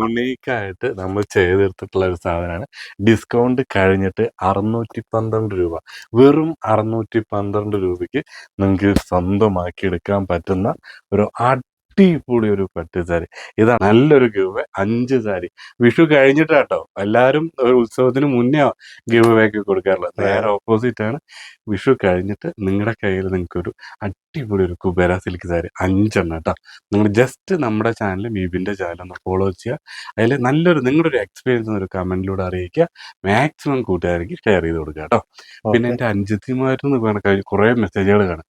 യുണീക്കായിട്ട് നമ്മൾ ചെയ്തെടുത്തിട്ടുള്ള ഒരു സാധനമാണ്. ഡിസ്കൗണ്ട് കഴിഞ്ഞിട്ട് 612 രൂപ. വെറും 612 രൂപയ്ക്ക് നിങ്ങൾക്ക് സ്വന്തമാക്കി എടുക്കാൻ പറ്റുന്ന ഒരു അടിപൊളി ഒരു പട്ട് സാരി. ഇതാണ് നല്ലൊരു ഗിവ്. 5 സാരി. വിഷു കഴിഞ്ഞിട്ടാട്ടോ. എല്ലാവരും ഒരു ഉത്സവത്തിന് മുന്നേ ഗിവ് ഒക്കെ കൊടുക്കാറുള്ളത്. നേരെ ഓപ്പോസിറ്റ് ആണ്. വിഷു കഴിഞ്ഞിട്ട് നിങ്ങളുടെ കയ്യിൽ നിങ്ങൾക്കൊരു അടിപൊളി ഒരു കുബേര സിൽക്ക് സാരി 5 കേട്ടോ. നിങ്ങൾ ജസ്റ്റ് നമ്മുടെ ചാനൽ മീബിൻ്റെ ചാനൽ ഒന്ന് ഫോളോ ചെയ്യുക. അതിൽ നിങ്ങളുടെ ഒരു എക്സ്പീരിയൻസ് ഒരു കമൻറ്റിലൂടെ അറിയിക്കുക. മാക്സിമം കൂട്ടുകാർക്ക് ഷെയർ ചെയ്ത് കൊടുക്കുക കേട്ടോ. പിന്നെ എൻ്റെ അനുജത്തിമാരെന്ന് പറഞ്ഞ കുറേ മെസ്സേജുകൾ കാണും.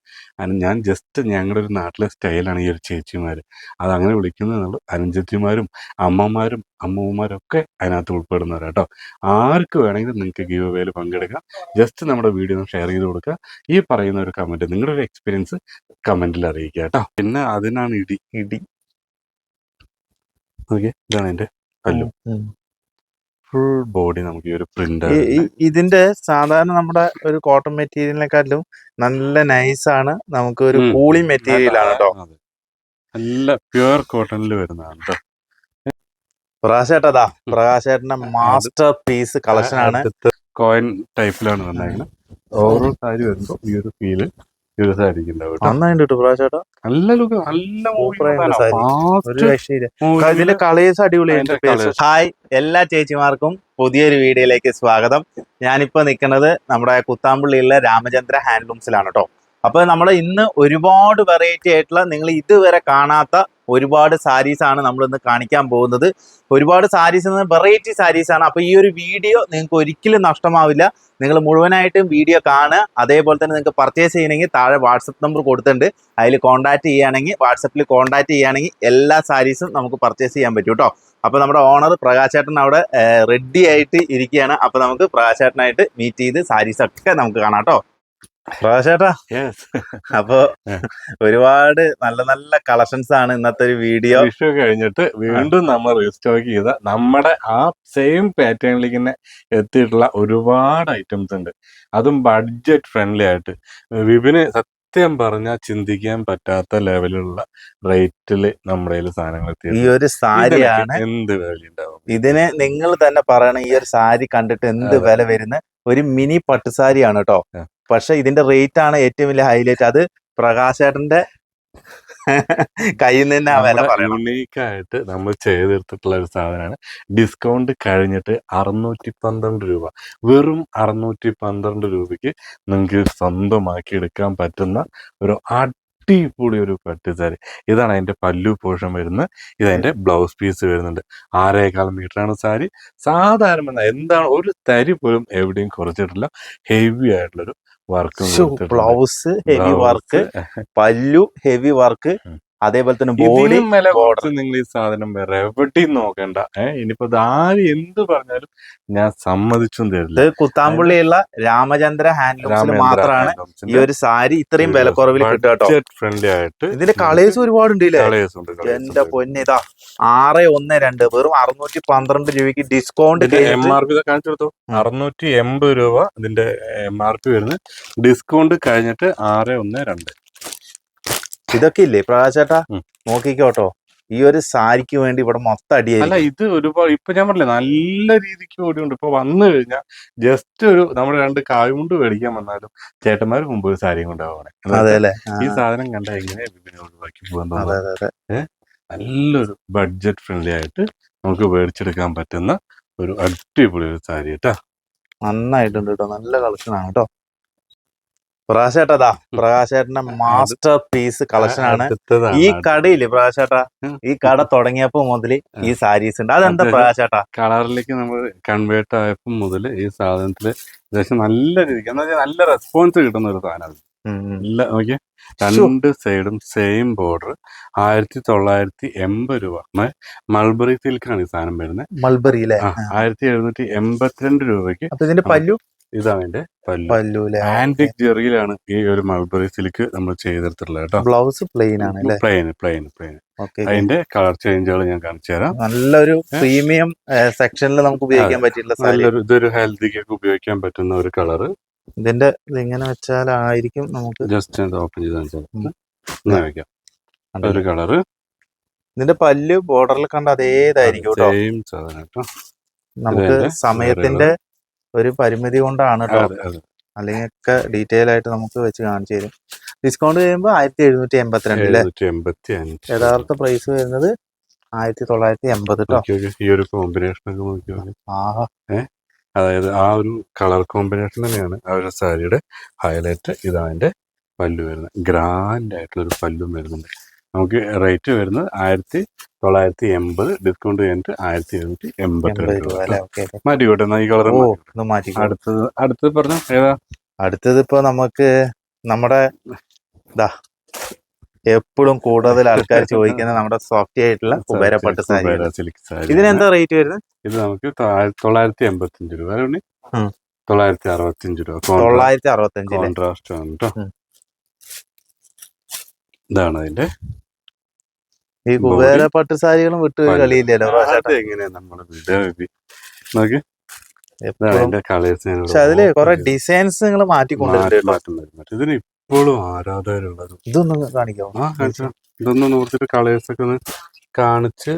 ഞാൻ ജസ്റ്റ് ഞങ്ങളുടെ ഒരു നാട്ടിലെ സ്റ്റൈലാണ് ഈ ഒരു ചേച്ചിമാർ, അതങ്ങനെ വിളിക്കുന്നതെന്നുള്ളൂ. അനുജത്തിമാരും അമ്മമാരും അമ്മൂമ്മമാരും ഒക്കെ അതിനകത്ത് ഉൾപ്പെടുന്നവരാ കേട്ടോ. ആർക്ക് വേണമെങ്കിലും നിങ്ങൾക്ക് ഗീവ് അവേയിൽ പങ്കെടുക്കാം. ജസ്റ്റ് നമ്മുടെ വീഡിയോ ഒന്ന് ഷെയർ ചെയ്ത് കൊടുക്കുക. ഈ പറയുന്ന ഒരു കമൻറ്റ് നിങ്ങളുടെ ഒരു എക്സ്പീരിയൻസ് കമൻറ്റിൽ അറിയിക്കുക കേട്ടോ. പിന്നെ അതിനാണ് ഇടി ഓക്കെ. ഇതാണ് എൻ്റെ പല്ലു. ഫുൾ ബോഡി നമുക്ക് ഈ ഒരു പ്രിന്റ്. ഇതിന്റെ സാധാരണ നമ്മുടെ ഒരു കോട്ടൺ മെറ്റീരിയലിനെക്കാട്ടിലും നല്ല നൈസാണ്. നമുക്ക് ഒരു കൂളിംഗ് മെറ്റീരിയൽ ആണ് കേട്ടോ. നല്ല പ്യുവർ കോട്ടണിൽ വരുന്നതാണ് കേട്ടോ. പ്രകാശേട്ടന്റെ മാസ്റ്റർ പീസ് കളക്ഷൻ ആണ്. കോയിൻ ടൈപ്പിലാണ് വന്നേക്കുന്നത്. ഓരോ സാരി വരുമ്പോ ഈ ഒരു ഫീല് ഇതിന്റെ കളേഴ്സ് അടിപൊളിയായിട്ട്. ഹായ് എല്ലാ ചേച്ചിമാർക്കും പുതിയൊരു വീഡിയോയിലേക്ക് സ്വാഗതം. ഞാനിപ്പോ നിൽക്കുന്നത് നമ്മുടെ കുത്താമ്പള്ളിയിലെ രാമചന്ദ്ര ഹാൻഡ്ലൂംസിലാണ് കേട്ടോ. അപ്പൊ നമ്മൾ ഇന്ന് ഒരുപാട് വെറൈറ്റി ആയിട്ടുള്ള, നിങ്ങൾ ഇതുവരെ കാണാത്ത ഒരുപാട് സാരീസ് ആണ് നമ്മൾ ഇന്ന് കാണിക്കാൻ പോകുന്നത്. ഒരുപാട് സാരീസ്, വെറൈറ്റി സാരീസ് ആണ്. അപ്പൊ ഈ ഒരു വീഡിയോ നിങ്ങൾക്ക് ഒരിക്കലും നഷ്ടമാവില്ല. നിങ്ങൾ മുഴുവനായിട്ടും വീഡിയോ കാണുക. അതേപോലെ തന്നെ നിങ്ങൾക്ക് പർച്ചേസ് ചെയ്യണമെങ്കിൽ താഴെ വാട്സപ്പ് നമ്പർ കൊടുത്തിട്ടുണ്ട്. അതിൽ കോൺടാക്ട് ചെയ്യുകയാണെങ്കിൽ, വാട്സപ്പിൽ കോൺടാക്ട് ചെയ്യുകയാണെങ്കിൽ എല്ലാ സാരീസും നമുക്ക് പർച്ചേസ് ചെയ്യാൻ പറ്റും കേട്ടോ. അപ്പൊ നമ്മുടെ ഓണർ പ്രകാശേട്ടൻ അവിടെ റെഡി ആയിട്ട് ഇരിക്കുകയാണ്. അപ്പൊ നമുക്ക് പ്രകാശേട്ടനായിട്ട് മീറ്റ് ചെയ്ത് സാരീസ് ഒക്കെ നമുക്ക് കാണാം കേട്ടോ. പ്രകാശേട്ടാ, അപ്പൊ ഒരുപാട് നല്ല നല്ല കളക്ഷൻസ് ആണ് ഇന്നത്തെ ഒരു വീഡിയോ. വിഷു കഴിഞ്ഞിട്ട് വീണ്ടും നമ്മൾ റീസ്റ്റോക്ക് ചെയ്ത നമ്മുടെ ആ സെയിം പാറ്റേണിലേക്ക് തന്നെ എത്തിയിട്ടുള്ള ഒരുപാട് ഐറ്റംസ് ഉണ്ട്. അതും ബഡ്ജറ്റ് ഫ്രണ്ട്ലി ആയിട്ട്. വിപിന് സത്യം പറഞ്ഞാൽ ചിന്തിക്കാൻ പറ്റാത്ത ലെവലിലുള്ള റേറ്റില് നമ്മുടെ കയ്യിൽ സാധനങ്ങൾ എത്തി. ഈ ഒരു സാരിയാണ് എന്ത് വില ഉണ്ടാവും ഇതിന്? നിങ്ങൾ തന്നെ പറയണം, ഈ ഒരു സാരി കണ്ടിട്ട് എന്ത് വില വരുന്ന ഒരു മിനി പട്ടുസാരിയാണ് കേട്ടോ. പക്ഷെ ഇതിന്റെ റേറ്റ് ആണ് ഏറ്റവും വലിയ ഹൈലൈറ്റ്. അത് പ്രകാശേട്ടന്റെ കയ്യിൽ നിന്ന് ആ വില പറയണം. യുണീക്കായിട്ട് നമ്മൾ ചെയ്തെടുത്തിട്ടുള്ള ഒരു സാധനമാണ്. ഡിസ്കൗണ്ട് കഴിഞ്ഞിട്ട് 612 രൂപ. വെറും 612 രൂപയ്ക്ക് നിങ്ങൾക്ക് സ്വന്തമാക്കി എടുക്കാൻ പറ്റുന്ന ഒരു അടിപൊളി ഒരു പട്ട് സാരി. ഇതാണ് അതിന്റെ പല്ലു പോർഷൻ വരുന്നത്. ഇതതിന്റെ ബ്ലൗസ് പീസ് വരുന്നുണ്ട്. 6.25 മീറ്ററാണ് സാരി. സാധാരണ എന്താണ് ഒരു തരി പോലും എവിടെയും കുറച്ചിട്ടില്ല. ഹെവി ആയിട്ടുള്ളൊരു വർക്ക്, ബ്ലൗസ് ഹെവി വർക്ക്, പല്ലു ഹെവി വർക്ക്, അതേപോലെ തന്നെ ബോഡി വില കുറച്ച് നിങ്ങൾ ഈ സാധനം വേറെ എവിടെയും നോക്കണ്ട. ഇനിയിപ്പോ ആര് എന്ത് പറഞ്ഞാലും ഞാൻ സമ്മതിച്ചും തരില്ല. കുത്താമ്പുള്ളിയുള്ള രാമചന്ദ്ര ഹാൻഡ്ലൂംസിൽ മാത്രമാണ് ഈ ഒരു സാരി ഇത്രയും വിലക്കുറവിൽ കിട്ടുക കേട്ടോ. ഫ്രണ്ട്ലി ആയിട്ട്. ഇതിന്റെ കളേഴ്സ് ഒരുപാടുണ്ട്. എന്റെ പൊന്നിതാ 612 വെറും 612 രൂപയ്ക്ക് ഡിസ്കൗണ്ട്. MRP കാണിച്ചു കൊടുത്തു. 680 രൂപ ഇതിന്റെ MRP വരുന്നത്. ഡിസ്കൗണ്ട് കഴിഞ്ഞിട്ട് 612. ഇതൊക്കെ ഇല്ലേ പ്രകാശേട്ടാ, നോക്കിക്കോട്ടോ. ഈ ഒരു സാരിക്ക് വേണ്ടി ഇവിടെ മൊത്തം അടിയായി. അല്ല, ഇത് ഒരുപാട് ഇപ്പൊ ഞാൻ പറഞ്ഞില്ലേ നല്ല രീതിക്ക് ഓടിയുണ്ട്. ഇപ്പൊ വന്നു കഴിഞ്ഞാൽ ജസ്റ്റ് ഒരു നമ്മുടെ 2 കായുകൊണ്ട് മേടിക്കാൻ വന്നാലും ചേട്ടന്മാർ മുമ്പ് ഒരു സാരിയും കൊണ്ടാവണേ. ഈ സാധനം കണ്ട എങ്ങനെ ഒഴിവാക്കി പോകുന്നത്. നല്ലൊരു ബഡ്ജറ്റ് ഫ്രണ്ട്ലി ആയിട്ട് നമുക്ക് മേടിച്ചെടുക്കാൻ പറ്റുന്ന ഒരു അടിപൊളി ഒരു സാരി കേട്ടാ. നന്നായിട്ടുണ്ട് കേട്ടോ. നല്ല കളക്ഷൻ ആണ് കേട്ടോ. പ്രകാശേട്ടന്റെ മാസ്റ്റർ പീസ് കളക്ഷൻ ആണ്. ഈ കടയില് പ്രകാശേട്ടാ, ഈ കട തുടങ്ങിയപ്പോ മുതൽ ഈ സാരീസ് ഉണ്ട്. അതെന്താ പ്രകാശേട്ടാ? കളറിലേക്ക് നമ്മൾ കൺവേർട്ട് ആയപ്പോ മുതൽ ഈ സാധനത്തില് ഏകദേശം നല്ല രീതിക്ക് നല്ല റെസ്പോൺസ് കിട്ടുന്ന ഒരു സാധനമാണ്. ഇല്ല നോക്കിയേ, 2 സൈഡും സെയിം ബോർഡർ. 1980 രൂപ. മൾബറി സിൽക്കാണ് ഈ സാധനം വരുന്നത്. മൾബറിയിലെ 1782 രൂപയ്ക്ക്. ഇതിന്റെ പല്ലു ഇതാണ് എന്റെ പല്ലു. ആന്റിക് ജെറിയിലാണ് ഈ ഒരു മൾബറി സിൽക്ക് നമ്മൾ ചെയ്തെടുത്തിട്ടുള്ളത് കേട്ടോ. ബ്ലൗസ് പ്ലെയിൻ ആണ്. പ്ലെയിൻ. അതിന്റെ കളർ ചേഞ്ചുകൾ ഞാൻ കാണിച്ചു തരാം. നല്ലൊരു പ്രീമിയം സെക്ഷനിൽ നമുക്ക് ഉപയോഗിക്കാൻ പറ്റില്ല. നല്ലൊരു ഇതൊരു ഹെൽത്തിക്കൊക്കെ ഉപയോഗിക്കാൻ പറ്റുന്ന ഒരു കളറ്. ഇതിന്റെ ഇങ്ങനെ വെച്ചാലായിരിക്കും നമുക്ക് ജസ്റ്റ് ഓപ്പൺ ചെയ്ത് വെക്കാം. ഒരു കളറ്. ഇതിന്റെ പല്ല് ബോർഡറിൽ കണ്ട അതേതായിരിക്കും കേട്ടോ. സെയിം സാധനം കേട്ടോ. നമുക്ക് സമയത്തിന്റെ ഒരു പരിമിതി കൊണ്ടാണ് കേട്ടോ, അതെ അതെ. അല്ലെങ്കിൽ ഒക്കെ ഡീറ്റെയിൽ ആയിട്ട് നമുക്ക് വെച്ച് കാണിച്ചു തരും. ഡിസ്കൗണ്ട് ചെയ്യുമ്പോൾ 1782 അല്ലേ? 785. യഥാർത്ഥ പ്രൈസ് വരുന്നത് 1980 കേട്ടോ. ഈ ഒരു കോമ്പിനേഷൻ ഒക്കെ നോക്കിയാൽ ആഹാ, അതായത് ആ ഒരു കളർ കോമ്പിനേഷൻ തന്നെയാണ് ആ ഒരു സാരിയുടെ ഹൈലൈറ്റ്. ഇതാതിന്റെ പല്ലു വരുന്നത്, ഗ്രാൻഡ് ആയിട്ടുള്ള ഒരു പല്ലും വരുന്നുണ്ട്. നമുക്ക് റേറ്റ് വരുന്നത് 1980, ഡിസ്കൗണ്ട് കഴിഞ്ഞിട്ട് 1782 രൂപ. മാറ്റിക്കോട്ടെ എന്നാ ഈ കളർ. അടുത്തത് പറഞ്ഞ ഏതാ? അടുത്തത് ഇപ്പൊ നമുക്ക് നമ്മുടെ എപ്പോഴും കൂടുതൽ ആൾക്കാർ ചോദിക്കുന്ന നമ്മുടെ സോഫ്റ്റ് ആയിട്ടുള്ള കുബേരപ്പട്ട് സാരി. സിൽക്ക് സാരി. ഇതിനെന്താ റേറ്റ് വരുന്നത്? ഇത് നമുക്ക് 985 രൂപ. 965 രൂപ. 965 കോൺട്രാസ്റ്റ് ആണ് കേട്ടോ. ഇതാണ് അതിന്റെ. ഈ കുബേരപ്പട്ട് സാരികളും വിട്ട് കളിയില്ലല്ലോ. എങ്ങനെയാ നമ്മള് നോക്കി. പക്ഷെ അതില് കൊറേ ഡിസൈൻസ് നിങ്ങൾ മാറ്റിക്കൊണ്ടിട്ടുണ്ട്. ഇതിന് ഇപ്പോഴും ആരാധകരുള്ളത്. ഇതൊന്നും കാണിക്കാമോ? ഇതൊന്ന് നോക്കിട്ട് കളേഴ്സ് ഒക്കെ ഒന്ന് കാണിച്ച്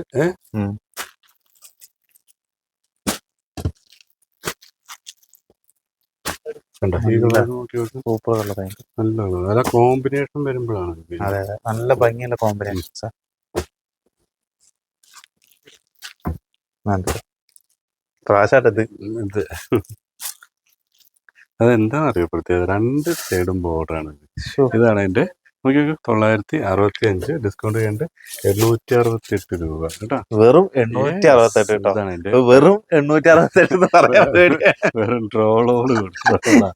സൂപ്പർ കളർ. നല്ല കോമ്പിനേഷൻ വരുമ്പോഴാണ്. അതെ അതെ, നല്ല ഭംഗിയുള്ള കോമ്പിനേഷൻ. ഇത് അതെന്താണെന്നറിയോ പ്രത്യേകത? 2 സൈഡും ബോർഡറാണ്. ഇതാണ് അതിന്റെ. 965, ഡിസ്കൗണ്ട് ചെയ്യേണ്ട 868 രൂപ കേട്ടോ. വെറും 868 കേട്ടോ. വെറും 868 എന്ന് പറയാൻ വെറും ട്രോളോട് കൊടുത്തതാ.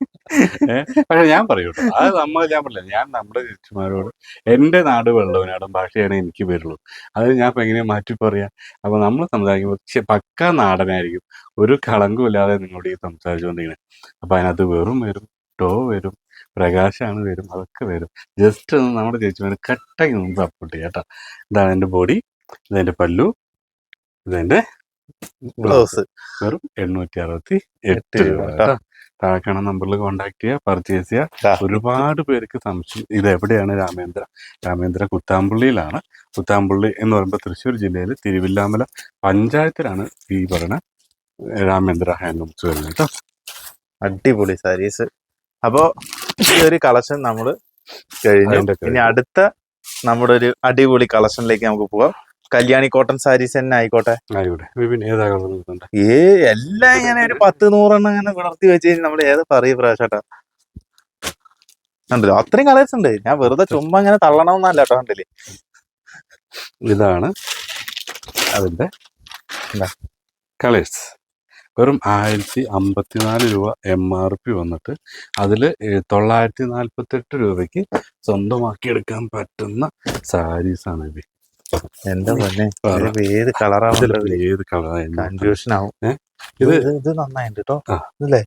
പക്ഷെ ഞാൻ പറയൂട്ടോ, അത് ഞാൻ പറയില്ല. ഞാൻ നമ്മുടെ ചേച്ചിമാരോട് എന്റെ നാട് വെള്ളവനാടൻ ഭാഷയാണ് എനിക്ക് വരുള്ളൂ. അത് ഞാൻ ഇപ്പൊ എങ്ങനെയാ മാറ്റി പറയാ? അപ്പൊ നമ്മൾ സംസാരിക്കുമ്പോൾ പക്ക നാടനായിരിക്കും, ഒരു കളങ്കും ഇല്ലാതെ നിങ്ങളോട് ഈ സംസാരിച്ചുകൊണ്ടിരിക്കുന്നത്. അപ്പൊ അതിനകത്ത് വെറും വരും, ടോ വരും, പ്രകാശമാണ് വരും, അതൊക്കെ വരും. ജസ്റ്റ് ഒന്ന് നമ്മുടെ ചേച്ചിമാര് കട്ടായി നിന്ന് സപ്പോർട്ട് ചെയ്യാം കേട്ടോ. ഇതാണ് എന്റെ ബോഡി, ഇതെന്റെ പല്ലു, ഇതെന്റെ ബ്ലൗസ്. വെറും 868 രൂപ കേട്ടോ. താഴെ കാണുന്ന നമ്പറിൽ കോൺടാക്ട് ചെയ്യുക, പർച്ചേസ് ചെയ്യുക. ഒരുപാട് പേർക്ക് സംശയം ഇത് എവിടെയാണ് രാമേന്ദ്ര കുത്താമ്പള്ളിയിലാണ്. കുത്താമ്പള്ളി എന്ന് പറയുമ്പോൾ തൃശ്ശൂർ ജില്ലയിൽ തിരുവില്ലാമല പഞ്ചായത്തിലാണ് ഈ പറയുന്ന രാമേന്ദ്ര ഹാൻഡ്ലൂംസ് വരുന്നത് കേട്ടോ. അടിപൊളി സാരീസ്. അപ്പോ ഈ ഒരു കളക്ഷൻ നമ്മൾ കഴിഞ്ഞു. ഇനി അടുത്ത നമ്മുടെ ഒരു അടിപൊളി കളക്ഷനിലേക്ക് നമുക്ക് പോവാം. കല്യാണി കോട്ടൺ സാരീസ് തന്നെ ആയിക്കോട്ടെ. എല്ലാം ഇങ്ങനെ ഒരു 10-100 ഇങ്ങനെ വിടർത്തി വെച്ച് കഴിഞ്ഞാൽ നമ്മൾ ഏത് പറയും പ്രാവശ്യട്ടാ. കണ്ടല്ലോ, അത്രയും കളേഴ്സ് ഉണ്ട്. ഞാൻ വെറുതെ ചുമ്മാ ഇങ്ങനെ തള്ളണമെന്നല്ല കേട്ടോ. കണ്ടില്ലേ, ഇതാണ് അതിന്റെ കളേഴ്സ്. വെറും 1054 രൂപ MRP വന്നിട്ട് അതിൽ 948 രൂപയ്ക്ക് സ്വന്തമാക്കിയെടുക്കാൻ പറ്റുന്ന സാരീസാണ് ഇത്. എന്താ പറഞ്ഞേ, ഏത് കളറാണ്? ഏത് കളറാണ്? കൺഫ്യൂഷൻ ആവും. ഇത് നന്നായിട്ട് കേട്ടോ. അല്ലേ,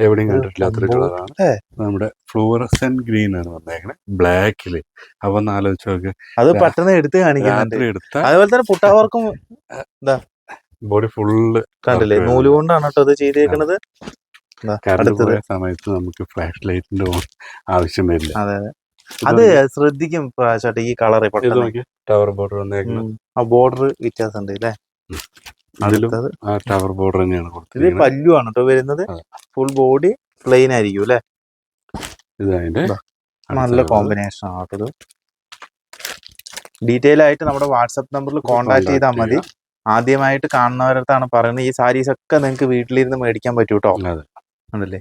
എവിടെയും കണ്ടിട്ടില്ലാത്തൊരു കളറാണ്. നമ്മുടെ ഫ്ലൂറസെന്റ് ഗ്രീൻ ആണ് വന്നേക്കണേ, ബ്ലാക്കില്. അപ്പൊ ഒന്ന് ആലോചിച്ച് നോക്ക്. അത് പെട്ടെന്ന് എടുത്ത് കാണിക്കാൻ. അതുപോലെ തന്നെ പുട്ടാവർക്കും ബോഡി ഫുള്ള് കണ്ടില്ലേ, നൂല് കൊണ്ടാണ് കേട്ടോ അത് ചെയ്തേക്കുന്നത്. സമയത്ത് നമുക്ക് ഫ്ലാഷ് ലൈറ്റിന്റെ ആവശ്യം വരില്ല. അതെ അതെ, അത് ശ്രദ്ധിക്കും ചേട്ടാ. ഈ കളർ ടവർ ബോർഡർ വന്നേക്കുന്നത്, ആ ബോർഡർ വ്യത്യാസം ഉണ്ട് അല്ലേ. അടുത്തത് ആ ടവർ ബോർഡർ തന്നെയാണ് കൊടുത്തത്. ഇത് പല്ലു ആണ് കേട്ടോ വരുന്നത്. ഫുൾ ബോഡി പ്ലെയിൻ ആയിരിക്കും അല്ലെ. ഇത് അതിന്റെ നല്ല കോമ്പിനേഷൻ ആണ് കേട്ടത്. ഡീറ്റെയിൽ ആയിട്ട് നമ്മുടെ വാട്സപ്പ് നമ്പറിൽ കോൺടാക്ട് ചെയ്താൽ മതി. ആദ്യമായിട്ട് കാണുന്നവരടുത്താണ് പറയുന്നത്, ഈ സാരീസ് ഒക്കെ നിങ്ങൾക്ക് വീട്ടിലിരുന്ന് മേടിക്കാൻ പറ്റൂ കേട്ടോ. ആണല്ലേ,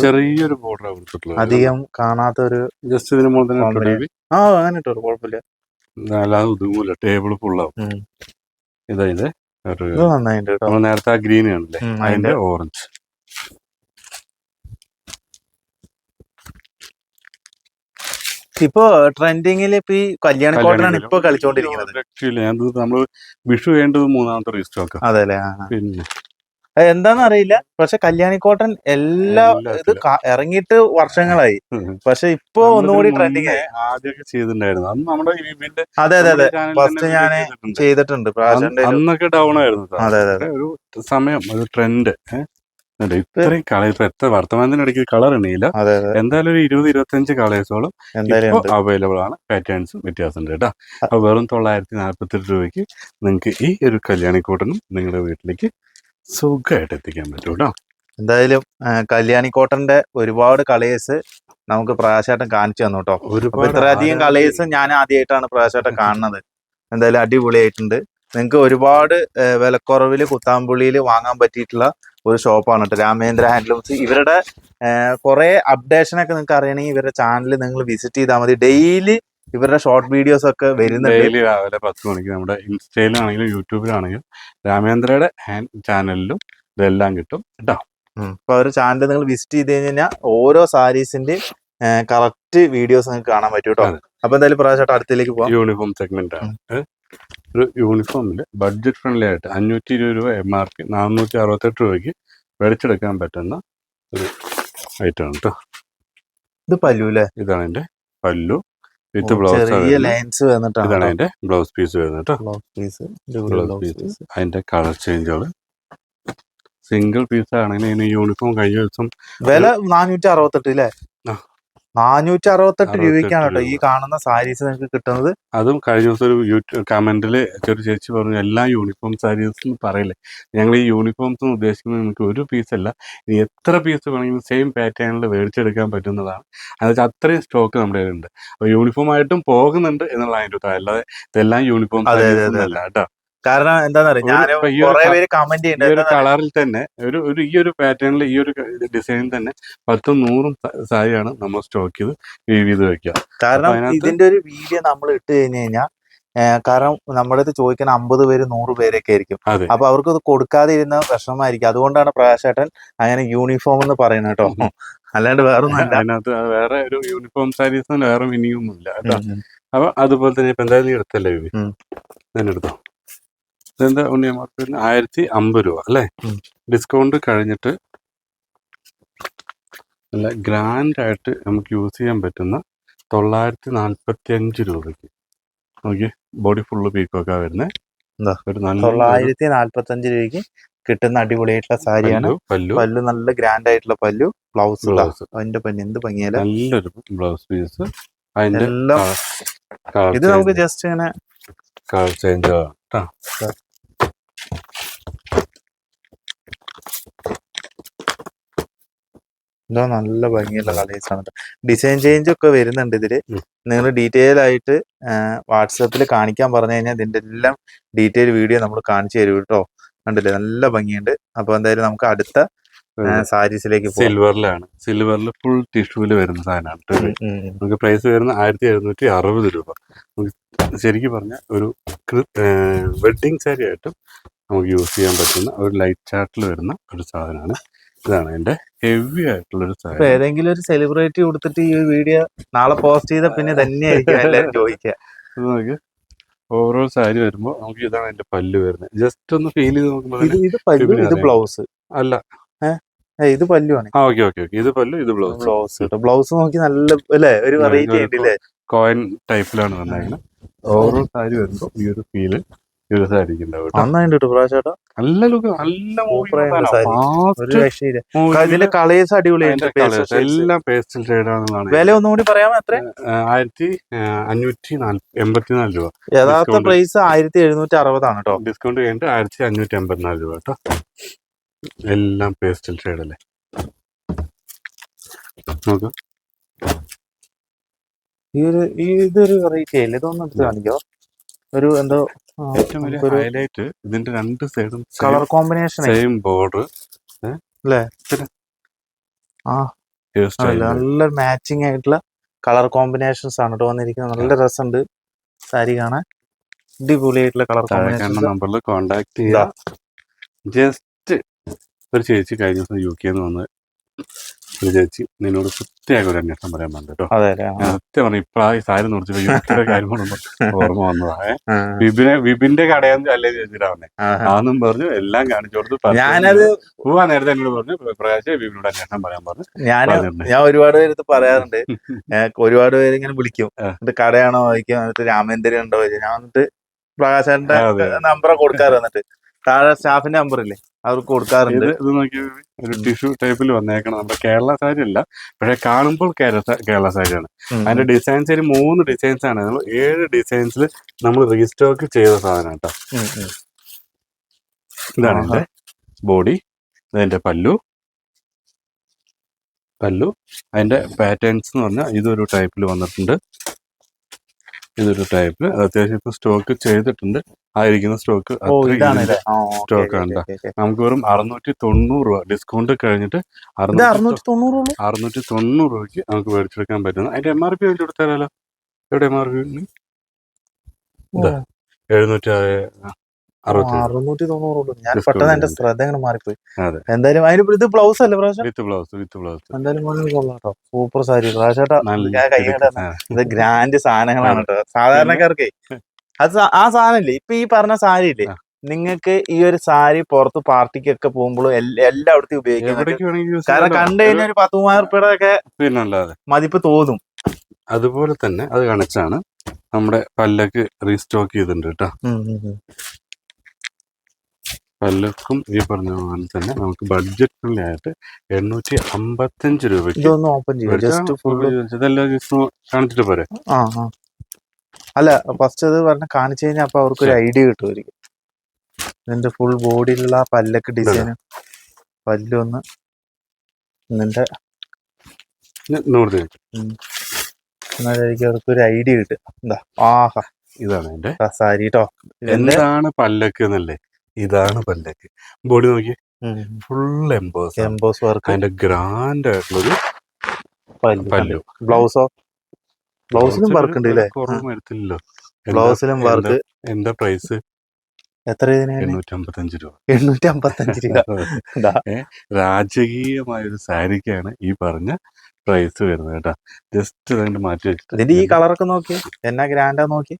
ചെറിയൊരു ബോർഡർ കൊടുത്തിട്ടുള്ളത്, അധികം കാണാത്തൊരു. ജസ്റ്റ് ഇതിന് മുകളിൽ അങ്ങനെ ഇട്ടോ, കുഴപ്പമില്ല. അല്ലാതെ ഒതുങ്ങൂല, ടേബിൾ ഫുള്ളാവും. ഇത് നന്നായിട്ട് കേട്ടോ. നേരത്തെ ആ ഗ്രീൻ ആണല്ലേ, അതിന്റെ ഓറഞ്ച്. ഇപ്പൊ ട്രെൻഡിങ്ങിൽ ഇപ്പൊ ഈ കല്യാണി കോട്ടനാണ് ഇപ്പൊ കളിച്ചോണ്ടിരിക്കുന്നത്. നമ്മള് വിഷു വേണ്ടത് 3ാമത്തെ റീസ്റ്റോക്ക്. അതെ അല്ലേ. പിന്നെ എന്താന്ന് അറിയില്ല, പക്ഷെ കല്യാണി കോട്ടൺ ഇത് ഇറങ്ങിയിട്ട് വർഷങ്ങളായി. പക്ഷെ ഇപ്പൊ ഒന്നുകൂടി ട്രെൻഡിങ് ആയി. ആദ്യമൊക്കെ ചെയ്തിട്ടുണ്ടായിരുന്നു, അന്ന് നമ്മുടെ അതെ അതെ അതെ, ഫസ്റ്റ് ഞാൻ ചെയ്തിട്ടുണ്ട്. അന്നൊക്കെ ഡൗൺ ആയിരുന്നു. അതെ അതെ, ഒരു സമയം, ഒരു ട്രെൻഡ്. ഇത്രയും കളേഴ്സ് എത്ര വർത്തമാനത്തിനിടയ്ക്ക് കളർ എണ്ണയില്ല. അതെ അതെ എന്തായാലും ഒരു 20-25 കളേഴ്സോളം എന്തായാലും ഇപ്പോൾ ഉണ്ട്. അവൈലബിൾ ആണ്. പാറ്റേൺസും വ്യത്യാസമുണ്ട് കേട്ടോ. അപ്പോൾ വെറും 948 രൂപയ്ക്ക് നിങ്ങൾക്ക് ഈ ഒരു കല്യാണിക്കോട്ടനും നിങ്ങളുടെ വീട്ടിലേക്ക് സുഖമായിട്ട് എത്തിക്കാൻ പറ്റും കേട്ടോ. എന്തായാലും കല്യാണി കോട്ടന്റെ ഒരുപാട് കളേഴ്സ് നമുക്ക് പ്രകാശേട്ടൻ കാണിച്ചു തന്നു കേട്ടോ. അപ്പൊ ഒരുപാട് ഇത്രയധികം കളേഴ്സ് ഞാൻ ആദ്യമായിട്ടാണ് പ്രകാശേട്ടൻ കാണുന്നത്. എന്തായാലും അടിപൊളിയായിട്ടുണ്ട്. നിങ്ങൾക്ക് ഒരുപാട് വിലക്കുറവിൽ കുത്താമ്പുള്ളിയിൽ വാങ്ങാൻ പറ്റിയിട്ടുള്ള ഒരു ഷോപ്പാണ് കേട്ടോ രാമേന്ദ്ര ഹാൻഡ്ലൂംസ്. ഇവരുടെ കുറെ അപ്ഡേഷൻ ഒക്കെ നിങ്ങൾക്ക് അറിയണമെങ്കിൽ ഇവരുടെ ചാനൽ നിങ്ങൾ വിസിറ്റ് ചെയ്താൽ മതി. ഡെയിലി ഇവരുടെ ഷോർട്ട് വീഡിയോസ് ഒക്കെ വരുന്നുണ്ട്. ഡെയിലി രാവിലെ 10 മണിക്ക് നമ്മുടെ ഇൻസ്റ്റയിലാണെങ്കിലും യൂട്യൂബിലാണെങ്കിലും രാമേന്ദ്രയുടെ ചാനലിലും ഇതെല്ലാം കിട്ടും കേട്ടോ. അപ്പൊ ഒരു ചാനൽ നിങ്ങൾ വിസിറ്റ് ചെയ്ത് കഴിഞ്ഞാൽ ഓരോ സാരീസിന്റെ കറക്റ്റ് വീഡിയോസ് നിങ്ങൾക്ക് കാണാൻ പറ്റും കേട്ടോ. അപ്പൊ എന്തായാലും പ്രാവശ്യം അടുത്തേക്ക് പോവാം. യൂണിഫോം സെഗ്മെന്റ് ആണ്. ഒരു യൂണിഫോമിൽ ബഡ്ജറ്റ് ഫ്രണ്ട്ലി ആയിട്ട് 520 രൂപ MRP 468 രൂപയ്ക്ക് മേടിച്ചെടുക്കാൻ പറ്റുന്ന ഒരു ഐറ്റം ആണ് കേട്ടോ. ഇത് പല്ലു അല്ലേ? ഇതാണ് എന്റെ പല്ലു വിത്ത് ബ്ലൗസ്. ലൈൻസ് വന്നിട്ടാണ്. ഇതാണ് അതിന്റെ ബ്ലൗസ് പീസ് വരുന്നത് കേട്ടോ. Blouse piece. അതിന്റെ കളർ ചേഞ്ചുകൾ സിംഗിൾ പീസ് ആണെങ്കിൽ ഇതിന് യൂണിഫോം കഴിഞ്ഞ ദിവസം വില 468 അല്ലേ? 468 രൂപയ്ക്കാണ് കേട്ടോ ഈ കാണുന്ന സാരീസ് നിങ്ങൾക്ക് കിട്ടുന്നത്. അതും കഴിഞ്ഞ ദിവസം ഒരു യൂട്യൂബ് കമന്റില് ഒരു ചേച്ചി പറഞ്ഞു എല്ലാ യൂണിഫോം സാരീസ് പറയില്ലേ. ഞങ്ങൾ ഈ യൂണിഫോംസ് ഉദ്ദേശിക്കുന്നത് നിങ്ങൾക്ക് ഒരു പീസ് അല്ല, ഇനി എത്ര പീസ് വേണമെങ്കിലും സെയിം പാറ്റേണിൽ മേടിച്ചെടുക്കാൻ പറ്റുന്നതാണ്. എന്നുവെച്ചാൽ അത്രയും സ്റ്റോക്ക് നമ്മുടെ കയ്യിലുണ്ട്. അപ്പോൾ യൂണിഫോം ആയിട്ടും പോകുന്നുണ്ട് എന്നുള്ള അതിൻ്റെ ഉത്തരം. അല്ലാതെ ഇതെല്ലാം യൂണിഫോം സാരീസ് അല്ല കേട്ടോ. കാരണം എന്താണെന്നറിയാം, ഞാൻ കുറെ പേര് കമന്റ് ഈ ഒരു കളറിൽ തന്നെ ഈ ഒരു പാറ്റേണിൽ ഈ ഒരു ഡിസൈനിൽ തന്നെ 10-100 സാരിയാണ് നമ്മൾ സ്റ്റോക്ക് ചെയ്ത് ചെയ്ത് വെക്കുക. കാരണം ഇതിന്റെ ഒരു വീഡിയോ നമ്മൾ ഇട്ട് കഴിഞ്ഞു കഴിഞ്ഞാൽ കാരണം നമ്മുടെ അടുത്ത് ചോദിക്കാൻ 50 പേര് 100 പേരൊക്കെ ആയിരിക്കും. അപ്പൊ അവർക്ക് ഇത് കൊടുക്കാതെ ഇരുന്ന വിഷമമായിരിക്കും. അതുകൊണ്ടാണ് പ്രകാശേട്ടൻ അങ്ങനെ യൂണിഫോം എന്ന് പറയുന്നത് കേട്ടോ. അല്ലാണ്ട് അതിനകത്ത് വേറെ ഒരു യൂണിഫോം സാരീസ് വേറെ മീനിങ് ഒന്നും ഇല്ല കേട്ടോ. അപ്പൊ അതുപോലെ തന്നെ ഇപ്പൊ എന്തായാലും എടുത്തല്ലേ തന്നെ എടുത്തോ. ഇതെന്താ ഉണ്ണിയമാർക്ക് 1050 രൂപ അല്ലേ? ഡിസ്കൗണ്ട് കഴിഞ്ഞിട്ട് നല്ല ഗ്രാൻഡ് ആയിട്ട് നമുക്ക് യൂസ് ചെയ്യാൻ പറ്റുന്ന 945 രൂപയ്ക്ക്. നോക്കി ബോഡി ഫുള്ള് പീക്കൊക്കെ വരുന്നത്. ഒരു 945 രൂപയ്ക്ക് കിട്ടുന്ന അടിപൊളിയായിട്ടുള്ള സാരിയാണ്. പല്ലു നല്ല ഗ്രാൻഡ് ആയിട്ടുള്ള പല്ലു. ബ്ലൗസ് അതിന്റെ പനി എന്ത് ഭംഗിയല്ല. നല്ലൊരു ബ്ലൗസ് പീസ്. അതിന്റെ ഇത് നമുക്ക് ജസ്റ്റ് ഇങ്ങനെ കളർ ചേഞ്ച് കേട്ടോ. എന്തോ നല്ല ഭംഗിയുള്ള കളേഴ്സ് ആണ്. ഡിസൈൻ ചേഞ്ച് ഒക്കെ വരുന്നുണ്ട് ഇതില്. നിങ്ങൾ ഡീറ്റെയിൽ ആയിട്ട് വാട്സപ്പിൽ കാണിക്കാൻ പറഞ്ഞു കഴിഞ്ഞാൽ ഇതിന്റെ എല്ലാം ഡീറ്റെയിൽ വീഡിയോ നമ്മൾ കാണിച്ചു തരും കേട്ടോ. കണ്ടില്ലേ നല്ല ഭംഗിയുണ്ട്. അപ്പൊ എന്തായാലും നമുക്ക് അടുത്ത സാരീസിലേക്ക് പോകാം. സിൽവറിൽ ഫുൾ ടിഷ്യൂല് വരുന്ന സാധനമാണ്. നമുക്ക് പ്രൈസ് വരുന്ന 1760 രൂപ. ശരിക്കും പറഞ്ഞാൽ ഒരു വെഡ്ഡിങ് സാരി ആയിട്ടും നമുക്ക് യൂസ് ചെയ്യാൻ പറ്റുന്ന ഒരു ലൈറ്റ് ചാർട്ടിൽ വരുന്ന ഒരു സാധനമാണ്. ഇതാണ് എന്റെ ഹെവി ആയിട്ടുള്ളൊരു സാധനം. ഏതെങ്കിലും ഒരു സെലിബ്രിറ്റി കൊടുത്തിട്ട് ഈ വീഡിയോ നാളെ പോസ്റ്റ് ചെയ്ത പിന്നെ തന്നെയായിരിക്കും എല്ലാവരും ചോദിക്കുക. നോക്കി ഓരോ സാരി വരുമ്പോ നമുക്ക് ഇതാണ് എന്റെ പല്ല് വരുന്നത്. ജസ്റ്റ് ഒന്ന് ഫീൽ ചെയ്ത് നോക്കുമ്പോൾ ഇത് ബ്ലൗസ് അല്ല, ഇത് പല്ലുവാണ്. ഓക്കെ ഇത് പല്ലു, ഇത് ബ്ലൗസ്. ബ്ലൗസ് നോക്കി നല്ല അല്ലേ, ഒരു വെറൈറ്റി ഉണ്ടല്ലേ. കോയിൻ ടൈപ്പിലാണ് വന്നേക്കുന്നത്. ഓരോ സാരി വരുമ്പോ ഈ ഒരു ഫീല് നല്ല ലുക്ക്, നല്ല ഇതിന്റെ കളേഴ്സ് അടിപൊളിയായിട്ട്. എല്ലാം പേസ്റ്റൽ ഷെയ്ഡാണെന്നാണ്. വില ഒന്നുകൂടി പറയാമോ? എത്ര? 1584 രൂപ. യഥാർത്ഥ പ്രൈസ് 1760 ആണ് കേട്ടോ. ഡിസ്കൗണ്ട് കഴിഞ്ഞിട്ട് 1584 രൂപ കേട്ടോ. എല്ലാം പേസ്റ്റൽ ഷെയ്ഡ് അല്ലേ. നോക്ക്, ഇതൊരു വെറൈറ്റി ആയില്ലേ. ഇതൊന്നും എടുത്ത് കാണിക്കോ. ഒരു എന്തോ ഏറ്റവും വലിയ ഹൈലൈറ്റ് ഇതിന്റെ രണ്ട് സൈഡും കളർ കോമ്പിനേഷൻ, സെയിം ബോർഡർ അല്ലേ. നല്ല മാച്ചിങ് ആയിട്ടുള്ള കളർ കോമ്പിനേഷൻസ് ആണ് കേട്ടോ വന്നിരിക്കുന്നത്. നല്ല രസമുണ്ട് സാരി കാണാൻ. അടിപൊളിയായിട്ടുള്ള കളർ കോമ്പിനേഷൻ. നമ്പറിൽ കോണ്ടാക്ട് ചെയ്യാം. ജസ്റ്റ് ഒരു ചേച്ചി കഴിഞ്ഞ ദിവസം UK വന്ന് ഒരു ചേച്ചി നിന്നോട് കൃത്യമായിട്ട് ഒരു അന്വേഷണം പറയാൻ പറഞ്ഞു കേട്ടോ. ഞാൻ സത്യം പറഞ്ഞു ഇപ്പഴായി സാരി നോടിച്ചപ്പോ യുക്തിയുടെ കാര്യം ഓർമ്മ വന്നതാ. വിപിന്റെ കടയെന്ന് അല്ലേ ചേച്ചിട്ടാ വന്നേ. ആന്നും പറഞ്ഞു എല്ലാം കാണിച്ചു കൊടുത്തു. ഞാനത് പോവാ നേരത്തെ എന്നോട് പറഞ്ഞു പ്രകാശ് വിപിനോട് അന്വേഷണം പറയാൻ പറഞ്ഞു. ഞാൻ ഒരുപാട് പേര് പറയാറുണ്ട്. ഒരുപാട് പേര് ഇങ്ങനെ വിളിക്കും, എന്നിട്ട് കടയാണോ ചോദിക്കും, എന്നിട്ട് രാമേന്ദ്രൻ ഉണ്ടോ ചോദിക്കും. ഞാൻ വന്നിട്ട് പ്രകാശന്റെ നമ്പർ കൊടുക്കാറ്. എന്നിട്ട് താഴെ സ്റ്റാഫിന്റെ നമ്പർ ഇല്ലേ അവർക്ക് കൊടുക്കാറുണ്ട്. ഇത് നോക്കി ഒരു ടിഷ്യൂ ടൈപ്പിൽ വന്നേക്കണം. നമ്മുടെ കേരള സാരി അല്ല, പക്ഷെ കാണുമ്പോൾ കേരള സാരിയാണ്. അതിന്റെ ഡിസൈൻസ് 3 ഡിസൈൻസ് ആണ്. 7 ഡിസൈൻസിൽ നമ്മൾ റീസ്റ്റോക്ക് ചെയ്ത സാധനം കേട്ടോ. ഇതാണ് എന്റെ ബോഡി, ഇതെന്റെ പല്ലു. അതിന്റെ പാറ്റേൺസ് എന്ന് പറഞ്ഞാൽ ഇതൊരു ടൈപ്പിൽ വന്നിട്ടുണ്ട്. ഇതൊരു ടൈപ്പ് അത്യാവശ്യം ഇപ്പൊ സ്റ്റോക്ക് ചെയ്തിട്ടുണ്ട്. ആയിരിക്കുന്ന സ്റ്റോക്ക് സ്റ്റോക്ക് ആണ്. നമുക്ക് വെറും 690 രൂപ ഡിസ്കൗണ്ട് കഴിഞ്ഞിട്ട് 690 രൂപയ്ക്ക് നമുക്ക് മേടിച്ചെടുക്കാൻ പറ്റുന്നു. അതിന്റെ MRP വേണ്ടി കൊടുത്താലോ? എവിടെ MRP? 690. ഞാൻ പെട്ടെന്ന് എന്റെ ശ്രദ്ധ അങ്ങനെ മാറിപ്പോയി. എന്തായാലും അതിന് ഇത് ബ്ലൗസ് അല്ലേ പ്രാവശ്യം? With blouse. എന്തായാലും കൊള്ളാട്ടോ, സൂപ്പർ സാരി പ്രാവശ്യമായിട്ടാ. ഇത് ഗ്രാൻഡ് സാധനങ്ങളാണ് കേട്ടോ സാധാരണക്കാർക്ക്. അത് ആ സാധനം ഇല്ലേ, ഇപ്പൊ ഈ പറഞ്ഞ സാരി ഇല്ലേ, നിങ്ങൾക്ക് ഈ ഒരു സാരി പുറത്ത് പാർട്ടിക്കൊക്കെ പോകുമ്പോഴും എല്ലായിടത്തും ഉപയോഗിക്കാം. കാരണം കണ്ടു കഴിഞ്ഞാൽ ഒരു 10,000 രൂപയുടെ ഒക്കെ മതിപ്പ് തോന്നും. അതുപോലെ തന്നെ അത് കാണിച്ചാണ് നമ്മുടെ പല്ലക്ക് റീസ്റ്റോക്ക് ചെയ്തിട്ടുണ്ട് കേട്ടോ. പല്ലക്കും ഈ പറഞ്ഞ പോലെ തന്നെ നമുക്ക് ബഡ്ജറ്റ് ഫ്രണ്ട്ലി ആയിട്ട് 855 രൂപയ്ക്ക് കാണിച്ചിട്ട് പോരെ? അല്ല, ഫസ്റ്റ് അത് പറഞ്ഞ കാണിച്ചു കഴിഞ്ഞാൽ അപ്പൊ അവർക്ക് ഒരു ഐഡിയ കിട്ടുമായിരിക്കും. ഇതിന്റെ ഫുൾ ബോഡിയിലുള്ള പല്ലക്ക് ഡിസൈൻ, പല്ലൊന്ന് ഇതിന്റെ എന്നാലായിരിക്കും അവർക്ക് ഒരു ഐഡിയ കിട്ടുക. എന്താ ഇതാണ് എന്റെ സാരി കേട്ടോ. എന്താണ് പല്ലക്ക് എന്നല്ലേ? ഇതാണ് പല്ലക്ക്. ബോഡി നോക്കി, ഫുൾ എംബോസ് വർക്ക്. അതിന്റെ ഗ്രാൻഡ് ആയിട്ടുള്ളൊരു പല്ലു. ബ്ലൗസിലും വർക്ക് ഉണ്ട് അല്ലേ? കുറവ് വരത്തില്ലല്ലോ. ബ്ലൗസിലും വർക്ക്. എന്താ പ്രൈസ്? എത്ര? 855 രൂപ. 855 രൂപ. രാജകീയമായ ഒരു സാരിക്കാണ് ഈ പറഞ്ഞ പ്രൈസ് വരുന്നത് കേട്ടോ. ജസ്റ്റ് അതിന്റെ മാറ്റി വെച്ചിട്ട് ഇതിന്റെ ഈ കളറൊക്കെ നോക്കി എന്നാ ഗ്രാൻഡാ നോക്കി.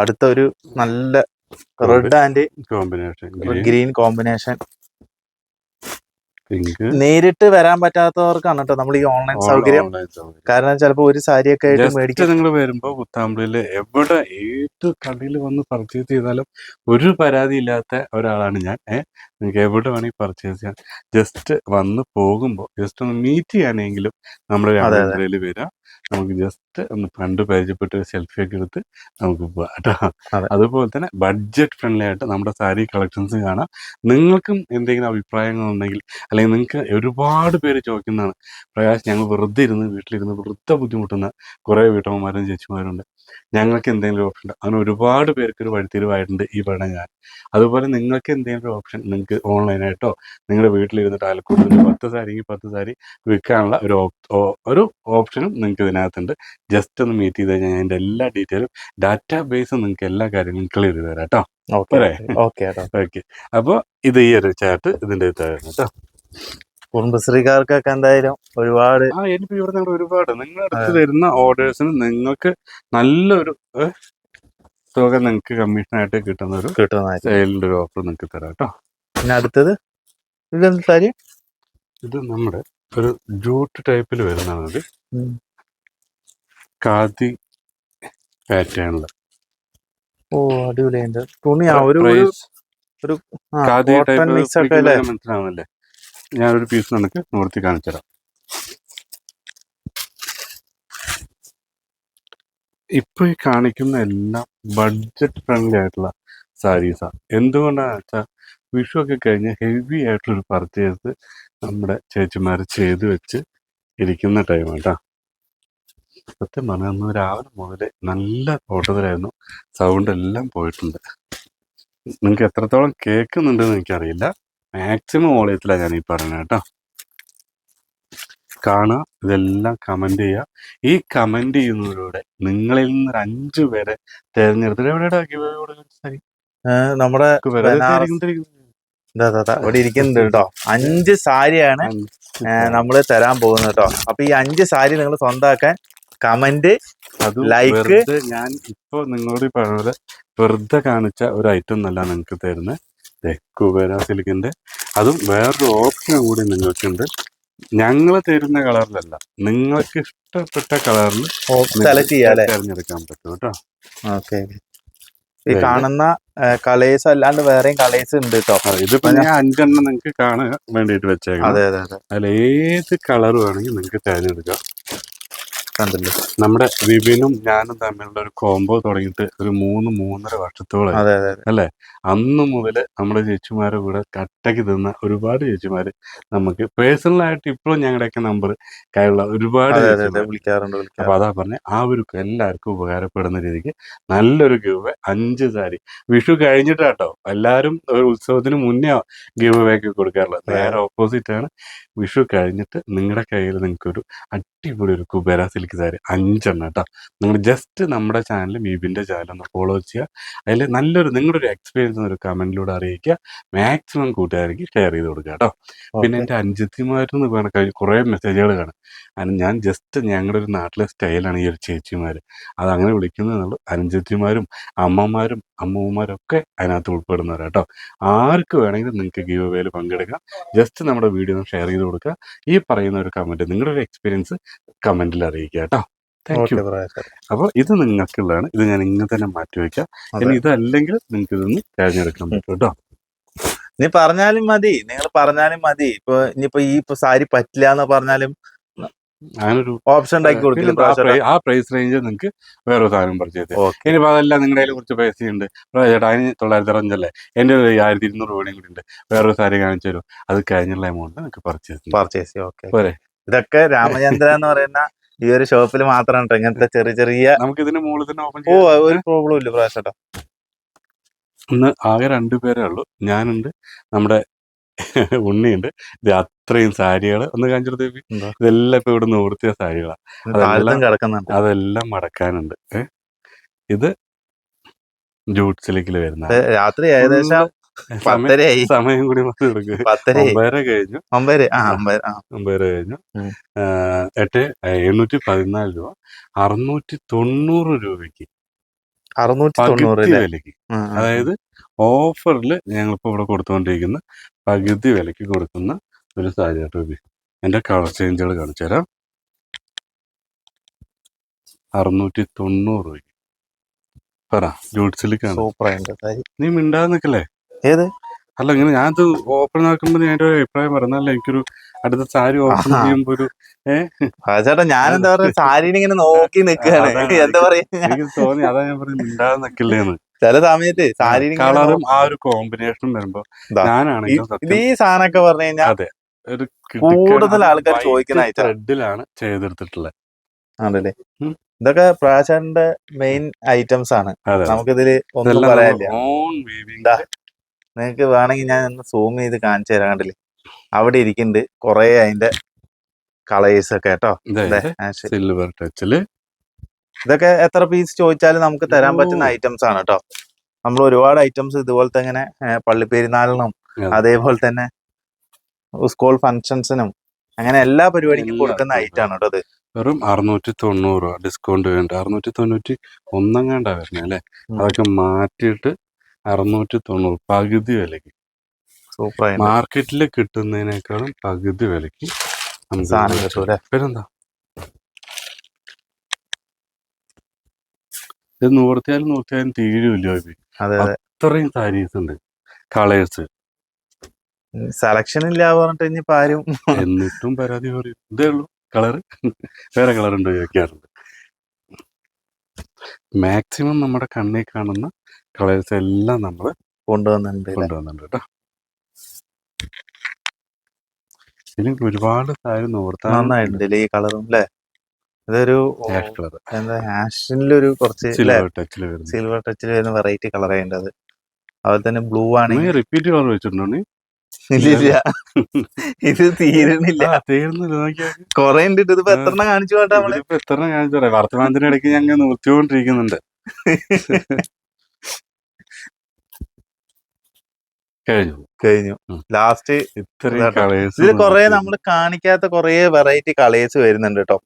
അടുത്ത ഒരു നല്ല red and combination, green combination. Pink. നേരിട്ട് വരാൻ പറ്റാത്തവർക്കാണ് കേട്ടോ നമ്മൾ ഈ ഓൺലൈൻ സൗകര്യം. കാരണം ചിലപ്പോ ഒരു സാരിയൊക്കെ ആയിട്ട് മേടിക്കാൻ നിങ്ങൾ വരുമ്പോ കുത്താമ്പളിയില് എവിടെ ഏത് കടയിൽ വന്ന് പർച്ചേസ് ചെയ്താലും ഒരു പരാതി ഇല്ലാത്ത ഒരാളാണ് ഞാൻ. നിങ്ങൾക്ക് എവിടെ വേണമെങ്കിൽ പർച്ചേസ് ചെയ്യാം. ജസ്റ്റ് വന്ന് പോകുമ്പോൾ ജസ്റ്റ് ഒന്ന് മീറ്റ് ചെയ്യാനെങ്കിലും നമ്മുടെ രാമചന്ദ്രയിൽ വരാം. നമുക്ക് ജസ്റ്റ് ഒന്ന് കണ്ട് പരിചയപ്പെട്ട് സെൽഫി ഒക്കെ എടുത്ത് നമുക്ക് പോകാം കേട്ടോ. അതുപോലെ തന്നെ ബഡ്ജറ്റ് ഫ്രണ്ട്ലി ആയിട്ട് നമ്മുടെ സാരി കളക്ഷൻസ് കാണാം. നിങ്ങൾക്കും എന്തെങ്കിലും അഭിപ്രായങ്ങളുണ്ടെങ്കിൽ, അല്ലെങ്കിൽ നിങ്ങൾക്ക് ഒരുപാട് പേര് ചോദിക്കുന്നതാണ്, പ്രകാശ് ഞങ്ങൾ വെറുതെ വീട്ടിലിരുന്ന് വെറുതെ ബുദ്ധിമുട്ടുന്ന കുറേ വീട്ടമ്മമാരും ചേച്ചിമാരുണ്ട്, ഞങ്ങൾക്ക് എന്തെങ്കിലും ഓപ്ഷൻ ഉണ്ട്. അങ്ങനെ ഒരുപാട് പേർക്ക് ഒരു വഴിത്തിരിവായിട്ടുണ്ട് ഈ പറഞ്ഞ ഞാൻ. അതുപോലെ നിങ്ങൾക്ക് എന്തെങ്കിലും ഓപ്ഷൻ, നിങ്ങൾക്ക് ഓൺലൈനായിട്ടോ നിങ്ങളുടെ വീട്ടിലിരുന്നിട്ട് അയൽക്കൂട്ടത്തിൽ 10 സാരി വിൽക്കാനുള്ള ഒരു ഓപ്ഷനും നിങ്ങൾക്ക് ഇതിനകത്തുണ്ട്. ജസ്റ്റ് ഒന്ന് മീറ്റ് ചെയ്ത് കഴിഞ്ഞാൽ അതിൻ്റെ എല്ലാ ഡീറ്റെയിലും ഡാറ്റാ ബേസും നിങ്ങൾക്ക് എല്ലാ കാര്യങ്ങളും ക്ലിയർ ചെയ്ത് തരാം കേട്ടോ. ഓക്കെ. അപ്പോൾ ഇത് ഈ ഒരു ചാറ്റ് ഇതിൻ്റെ ഇതായിരുന്നു കേട്ടോ. കുടുംബശ്രീക്കാർക്കൊക്കെ എന്തായാലും ഒരുപാട് എനിക്ക് ഇവിടെ നിങ്ങൾ ഒരുപാട് നിങ്ങളടുത്ത് തരുന്ന ഓർഡേഴ്സിന് നിങ്ങൾക്ക് നല്ലൊരു തുക നിങ്ങൾക്ക് കമ്മീഷനായിട്ട് കിട്ടുന്ന ഒരു സെയിലിന്റെ ഒരു ഓഫർ നിങ്ങൾക്ക് തരാം കേട്ടോ. പിന്നെ അടുത്തത് ഇതെന്ത് സാരി? ഇത് നമ്മുടെ ഒരു ജൂട്ട് ടൈപ്പിൽ വരുന്നതാണ്. ഖാദി പാറ്റേണില്. അടിപൊളിയുണ്ട് തുണി. ഖാദി ടൈപ്പ് മനസ്സിലാവുന്നല്ലേ? ഞാനൊരു പീസ് നമുക്ക് നിവർത്തി കാണിച്ചു തരാം. ഇപ്പൊ ഈ കാണിക്കുന്ന എല്ലാം ബഡ്ജറ്റ് ഫ്രണ്ട്ലി ആയിട്ടുള്ള സാരീസാണ്. എന്തുകൊണ്ടാണെന്ന് വെച്ചാൽ വിഷു ഒക്കെ കഴിഞ്ഞ് ഹെവി ആയിട്ടുള്ളൊരു പർച്ചേസ് നമ്മുടെ ചേച്ചിമാർ ചെയ്ത് വെച്ച് ഇരിക്കുന്ന ടൈം കേട്ടോ. സത്യം പറഞ്ഞാൽ അന്ന് രാവിലെ മുതൽ നല്ല ഓട്ടത്തിലായിരുന്നു. സൗണ്ട് എല്ലാം പോയിട്ടുണ്ട്. നിങ്ങൾക്ക് എത്രത്തോളം കേൾക്കുന്നുണ്ടെന്ന് എനിക്കറിയില്ല. മാക്സിമം വോളിയത്തിലാണ് ഞാൻ ഈ പറയുന്നത് കേട്ടോ. കാണുക, ഇതെല്ലാം കമന്റ് ചെയ്യുക. ഈ കമന്റ് ചെയ്യുന്നതിലൂടെ നിങ്ങളിൽ നിന്ന് 5 പേരെ തെരഞ്ഞെടുത്തിട്ട് നമ്മുടെ ഇവിടെ ഇരിക്കുന്നുണ്ട് കേട്ടോ. 5 സാരിയാണ് നമ്മള് തരാൻ പോകുന്നത് കേട്ടോ. അപ്പൊ ഈ 5 സാരി നിങ്ങൾ സ്വന്തമാക്കാൻ കമന്റ്, ലൈക്ക്. ഞാൻ ഇപ്പൊ നിങ്ങളോട് പറഞ്ഞ പോലെ വെറുതെ കാണിച്ച ഒരു ഐറ്റം എന്നല്ല നിങ്ങൾക്ക് തരുന്നത്. കുബേര സിൽക്കിന്റെ അതും വേറൊരു ഓപ്ഷൻ കൂടി നിങ്ങൾക്കുണ്ട്. ഞങ്ങൾ തരുന്ന കളറിലല്ല, നിങ്ങൾക്ക് ഇഷ്ടപ്പെട്ട കളറിൽ സെലക്ട് ചെയ്യാം, തിരഞ്ഞെടുക്കാൻ പറ്റും കേട്ടോ. ഓക്കെ. ഈ കാണുന്ന കളേഴ്സ് അല്ലാണ്ട് വേറെയും കളേഴ്സ് ഉണ്ട് കേട്ടോ. ഇതിപ്പോ ഞാൻ 5 എണ്ണം നിങ്ങൾക്ക് കാണാൻ വേണ്ടിട്ട് വെച്ചേക്കാം. അതെ അതെ അതെ. അതിൽ ഏത് കളർ വേണമെങ്കിൽ നിങ്ങൾക്ക് തിരഞ്ഞെടുക്കാം. കണ്ടില്ലേ, നമ്മുടെ വിപിനും ഞാനും തമ്മിലുള്ള ഒരു കോംബോ തുടങ്ങിയിട്ട് ഒരു 3-3.5 വർഷത്തോളായി അതെ അതെ അല്ലേ. അന്ന് മുതൽ നമ്മുടെ ചേച്ചിമാരുടെ കൂടെ കട്ടക്ക് തിന്ന ഒരുപാട് ചേച്ചിമാര് നമുക്ക് പേഴ്സണലായിട്ട് ഇപ്പോഴും ഞങ്ങളുടെയൊക്കെ നമ്പർ കയ്യിലുള്ള ഒരുപാട് ചേച്ചിമാർ വിളിക്കാറുണ്ട്. അപ്പൊ അതാ പറഞ്ഞ അവർക്ക് എല്ലാവർക്കും ഉപകാരപ്പെടുന്ന രീതിക്ക് നല്ലൊരു ഗിവ് 5 സാരി. വിഷു കഴിഞ്ഞിട്ടാട്ടോ, എല്ലാവരും ഒരു ഉത്സവത്തിന് മുന്നേ ഗിവ് ഒക്കെ കൊടുക്കാറുള്ളത്. നേരെ ഓപ്പോസിറ്റ് ആണ്. വിഷു കഴിഞ്ഞിട്ട് നിങ്ങളുടെ കയ്യിൽ നിങ്ങൾക്കൊരു അടിപൊളി ഒരു കുബേര സിൽക്ക് സാരി 5 എണ്ണം കേട്ടോ. നിങ്ങൾ ജസ്റ്റ് നമ്മുടെ ചാനൽ മീബിന്റെ ചാനൽ ഒന്ന് ഫോളോ ചെയ്യുക. അതിൽ നല്ലൊരു നിങ്ങളുടെ ഒരു എക്സ്പീരിയൻസ് ഒരു കമന്റിലൂടെ അറിയിക്കുക. മാക്സിമം കൂട്ടുകാർക്ക് ഷെയർ ചെയ്ത് കൊടുക്കുക കേട്ടോ. പിന്നെ എൻ്റെ അനുജത്തിമാരെന്ന് പറഞ്ഞ കുറേ മെസ്സേജുകൾ കാണും. അതിന് ഞാൻ ജസ്റ്റ് ഞങ്ങളുടെ ഒരു നാട്ടിലെ സ്റ്റൈലാണ് ഈ ഒരു ചേച്ചിമാർ, അതങ്ങനെ വിളിക്കുന്നതെന്നുള്ളൂ. അനുജത്തിമാരും അമ്മമാരും അമ്മൂമ്മമാരും ഒക്കെ അതിനകത്ത് ഉൾപ്പെടുന്നവരാണ് കേട്ടോ. ആർക്ക് വേണമെങ്കിലും നിങ്ങൾക്ക് ഗീവ് അവേയിൽ പങ്കെടുക്കാം. ജസ്റ്റ് നമ്മുടെ വീഡിയോ ഒന്ന് ഷെയർ ചെയ്ത് കൊടുക്കുക. ഈ പറയുന്ന ഒരു കമന്റ് നിങ്ങളുടെ ഒരു എക്സ്പീരിയൻസ് കമന്റിൽ അറിയിക്കുക കേട്ടോ. Thank you. അപ്പോൾ ഇത് നിങ്ങൾക്കുള്ളതാണ്. ഇത് ഞാൻ ഇങ്ങനെ തന്നെ മാറ്റി വെക്കാം. ഇനി ഇതല്ലെങ്കിൽ നിങ്ങൾക്ക് ഇതൊന്ന് തിരഞ്ഞെടുക്കാൻ പറ്റും കേട്ടോ. നീ പറഞ്ഞാലും മതി, നിങ്ങൾ പറഞ്ഞാലും മതി. ഇനിയിപ്പോ ഈ സാരി പറ്റില്ല എന്ന് പറഞ്ഞാലും അങ്ങനൊരു ഓപ്ഷൻ ഉണ്ടാക്കി കൊടുക്കില്ല. ആ പ്രൈസ് റേഞ്ച് നിങ്ങൾക്ക് വേറെ സാധനം പർച്ചേസ് ചെയ്യാം. ഇനിയിപ്പോൾ അതല്ല നിങ്ങളുടെ കയ്യിൽ കുറച്ച് പൈസയുണ്ട്, ചേട്ടാ അതിന് 965 എൻ്റെ ഒരു 1200 രൂപയും കൂടി ഉണ്ട്, വേറൊരു സാരി കാണിച്ചു തരും, അത് കഴിഞ്ഞുള്ള എമൗണ്ട് നിങ്ങൾക്ക് പർച്ചേസ് ചെയ്യാം. പോരെ. ഇതൊക്കെ രാമചന്ദ്ര എന്ന് പറയുന്ന ഈ ഒരു ഷോപ്പിൽ മാത്രമാണ് കേട്ടോ ഇങ്ങനത്തെ ചെറിയ നമുക്ക് ഇതിന്റെ മുകളിൽ തന്നെ ഓപ്പൺ ഒരു പ്രോബ്ലം ഇല്ല പ്രാവശ്യം. ഇന്ന് ആകെ 2 പേരേ ഉള്ളൂ. ഞാനുണ്ട്, നമ്മുടെ ഉണ്ണിയുണ്ട്. ഇത് അത്രയും സാരികൾ ഒന്ന് കാണിച്ചെടുത്ത്. ഇതെല്ലാം ഇപ്പൊ ഇവിടെ നിവർത്തിയ സാരികളാണ്. അതെല്ലാം മടക്കാനുണ്ട്. ഇത് ജൂട്ട് സിൽക്കിൽ വരുന്ന രാത്രി ഏകദേശം സമയം കൂടി മതി കൊടുക്കുക. 9:30 കഴിഞ്ഞു. 9:30 കഴിഞ്ഞു. 814 രൂപ 690 രൂപയ്ക്ക് പകുതി വിലക്ക്, അതായത് ഓഫറിൽ ഞങ്ങളിപ്പോ ഇവിടെ കൊടുത്തുകൊണ്ടിരിക്കുന്ന പകുതി വിലക്ക് കൊടുക്കുന്ന ഒരു സാരി കേട്ടോ. എന്റെ കളർ ചേഞ്ചുകൾ കാണിച്ചു തരാം. 690 രൂപയ്ക്ക് പറ. ജൂട്ട് സിൽക്കാണ്. നീ മിണ്ടാതെ നിക്കല്ലേ. ഏത് അല്ല, ഇങ്ങനെ ഞാനത് ഓപ്പൺ ആക്കുമ്പോ ഞാൻ ഒരു അഭിപ്രായം പറഞ്ഞല്ല. എനിക്കൊരു അടുത്ത സാരി ഓപ്പൺ ചെയ്യുമ്പോ ഒരു ചേട്ടാ ഞാനെന്താ പറയാ, സാരിനെ ഇങ്ങനെ നോക്കി നിൽക്കുകയാണ്. എന്താ പറയാ, എനിക്ക് തോന്നി, അതാ ഞാൻ പറഞ്ഞു മിണ്ടാതെ നിക്കില്ലേന്ന്. ചില സമയത്ത് സാരി കളറും ആ ഒരു കോമ്പിനേഷനും വരുമ്പോ ഞാനാണെങ്കിൽ ഈ സാധനമൊക്കെ പറഞ്ഞു കഴിഞ്ഞാൽ അതെ ഒരു കൂടുതൽ ആൾക്കാർ ചോദിക്കുന്ന ത്രെഡിലാണ് ചെയ്തെടുത്തിട്ടുള്ളത്. ആണല്ലേ. ഇതൊക്കെ പ്രാശാന്റെ മെയിൻ ഐറ്റംസ് ആണ്. നമുക്കിതില് ഒന്നും പറയാനില്ല. നിങ്ങക്ക് വേണമെങ്കിൽ ഞാൻ ഒന്ന് സൂം ചെയ്ത് കാണിച്ചു തരാം. കണ്ടില്ലേ, അവിടെ ഇരിക്കുന്നുണ്ട് കൊറേ അതിന്റെ കളേഴ്സ് ഒക്കെ കേട്ടോ. സിൽവർ ടച്ചില് ഇതൊക്കെ എത്ര പീസ് ചോദിച്ചാലും നമുക്ക് തരാൻ പറ്റുന്ന ഐറ്റംസ് ആണ് കേട്ടോ. നമ്മൾ ഒരുപാട് ഐറ്റംസ് ഇതുപോലത്തെ ഇങ്ങനെ പള്ളിപ്പെരുന്നാളിനും അതേപോലെ തന്നെ സ്കൂൾ ഫംഗ്ഷൻസിനും അങ്ങനെ എല്ലാ പരിപാടിക്കും കൊടുക്കുന്ന ഐറ്റം ആണ് കേട്ടോ. അത് വെറും 690 രൂപ ഡിസ്കൗണ്ട് വേണ്ട. 691 വരുന്നത് അല്ലേ. അതൊക്കെ മാറ്റിയിട്ട് 690 പകുതി വിലക്ക്. സൂപ്പർ. മാർക്കറ്റിൽ കിട്ടുന്നതിനേക്കാളും പകുതി വിലക്ക് സാധനം കിട്ടൂല്ലേ. പിന്നെന്താ, ഇത് നൂർത്തിയാലും തീരുമില്ല. അത്രയും സാരീസ് ഉണ്ട്, കളേഴ്സ്. സെലക്ഷൻ ഇല്ല പറഞ്ഞിട്ട് ഇനിയിപ്പോ ആരും എന്നിട്ടും പരാതി പറയും. ഇതേ ഉള്ളൂ കളറ്, വേറെ കളർ ഉണ്ടോ ചോദിക്കാറുണ്ട്. മാക്സിമം നമ്മുടെ കണ്ണിൽ കാണുന്ന കളേഴ്സ് എല്ലാം നമ്മൾ കൊണ്ടുവന്നിട്ടുണ്ട് കേട്ടോ. ഇനി ഒരുപാട് സാരി നന്നായിട്ടുണ്ട് ഈ കളറും അല്ലേ. ഇതൊരു എന്താ ആഷിലൊരു കുറച്ച് സിൽവർ ടച്ചിൽ വരുന്ന വെറൈറ്റി കളർ ആയിട്ടത്. അതുപോലെ തന്നെ ബ്ലൂ ആണ്. റിപ്പീറ്റ് കളർ വെച്ചിട്ടുണ്ടോ? ഇല്ല, ഇത് തീരുന്നില്ല. കൊറേ ഉണ്ട്. ഇതിപ്പോ എത്രണ്ണം കാണിച്ചു പോട്ടെ. എത്രണ്ണം കാണിച്ചു പറയാം. വർത്തമാനത്തിന്റെ ഇടയ്ക്ക് ഞങ്ങൾ നിർത്തിക്കൊണ്ടിരിക്കുന്നുണ്ട്. കഴിഞ്ഞു. ലാസ്റ്റ് ഇതിൽ കൊറേ നമ്മൾ കാണിക്കാത്ത കൊറേ വെറൈറ്റി കളേഴ്സ് വരുന്നുണ്ട് കേട്ടോ.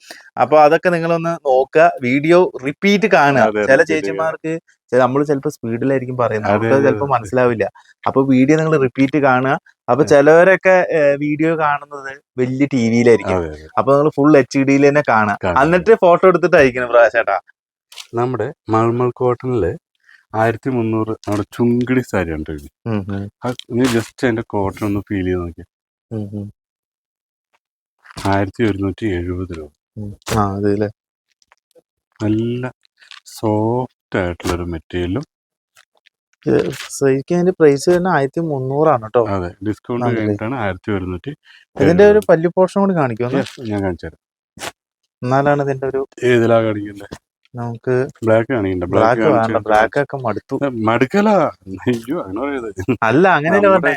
അപ്പൊ അതൊക്കെ നിങ്ങളൊന്ന് നോക്കുക, വീഡിയോ റിപ്പീറ്റ് കാണുക. ചില ചേച്ചിമാർക്ക് നമ്മൾ ചിലപ്പോ സ്പീഡിലായിരിക്കും പറയുന്നത്, അവർക്ക് ചിലപ്പോ മനസ്സിലാവില്ല. അപ്പൊ വീഡിയോ നിങ്ങൾ റിപ്പീറ്റ് കാണുക. അപ്പൊ ചിലവരൊക്കെ വീഡിയോ കാണുന്നത് വലിയ ടിവിയിലായിരിക്കും. അപ്പൊ നിങ്ങൾ ഫുൾ HD തന്നെ കാണുക. എന്നിട്ട് ഫോട്ടോ എടുത്തിട്ട് അയക്കണം പ്രാവശ്യട്ടാ. നമ്മുടെ മൾമൾ കോട്ടണില് 1300 നമ്മുടെ ചുങ്കിടി സാരി ഉണ്ട് ഇത്. നീ ജസ്റ്റ് അതിന്റെ കോട്ടൺ ഒന്ന് ഫീൽ ചെയ്ത് നോക്കി. 1170 രൂപ. നല്ല സോഫ്റ്റ് ആയിട്ടുള്ളൊരു മെറ്റീരിയലും. അതിന്റെ പ്രൈസ് തന്നെ 1300 കേട്ടോ. അതെ, ഡിസ്കൗണ്ട് കഴിഞ്ഞിട്ടാണ് 1170. ഇതിന്റെ ഒരു പല്ലു പോർഷൻ കൂടി കാണിക്കും, ഞാൻ കാണിച്ചു തരാം. എന്നാലാണ് ഇതിന്റെ ഒരു ഏതിലാ കാണിക്കണ്ടേ? നമുക്ക് ബ്ലാക്ക് കാണിക്കണ്ട. ബ്ലാക്ക് ഒക്കെ മടുത്തു. മടുക്കല. അയ്യോ അങ്ങനെ പറയുന്നത് അല്ല, അങ്ങനെയല്ല പറഞ്ഞേ.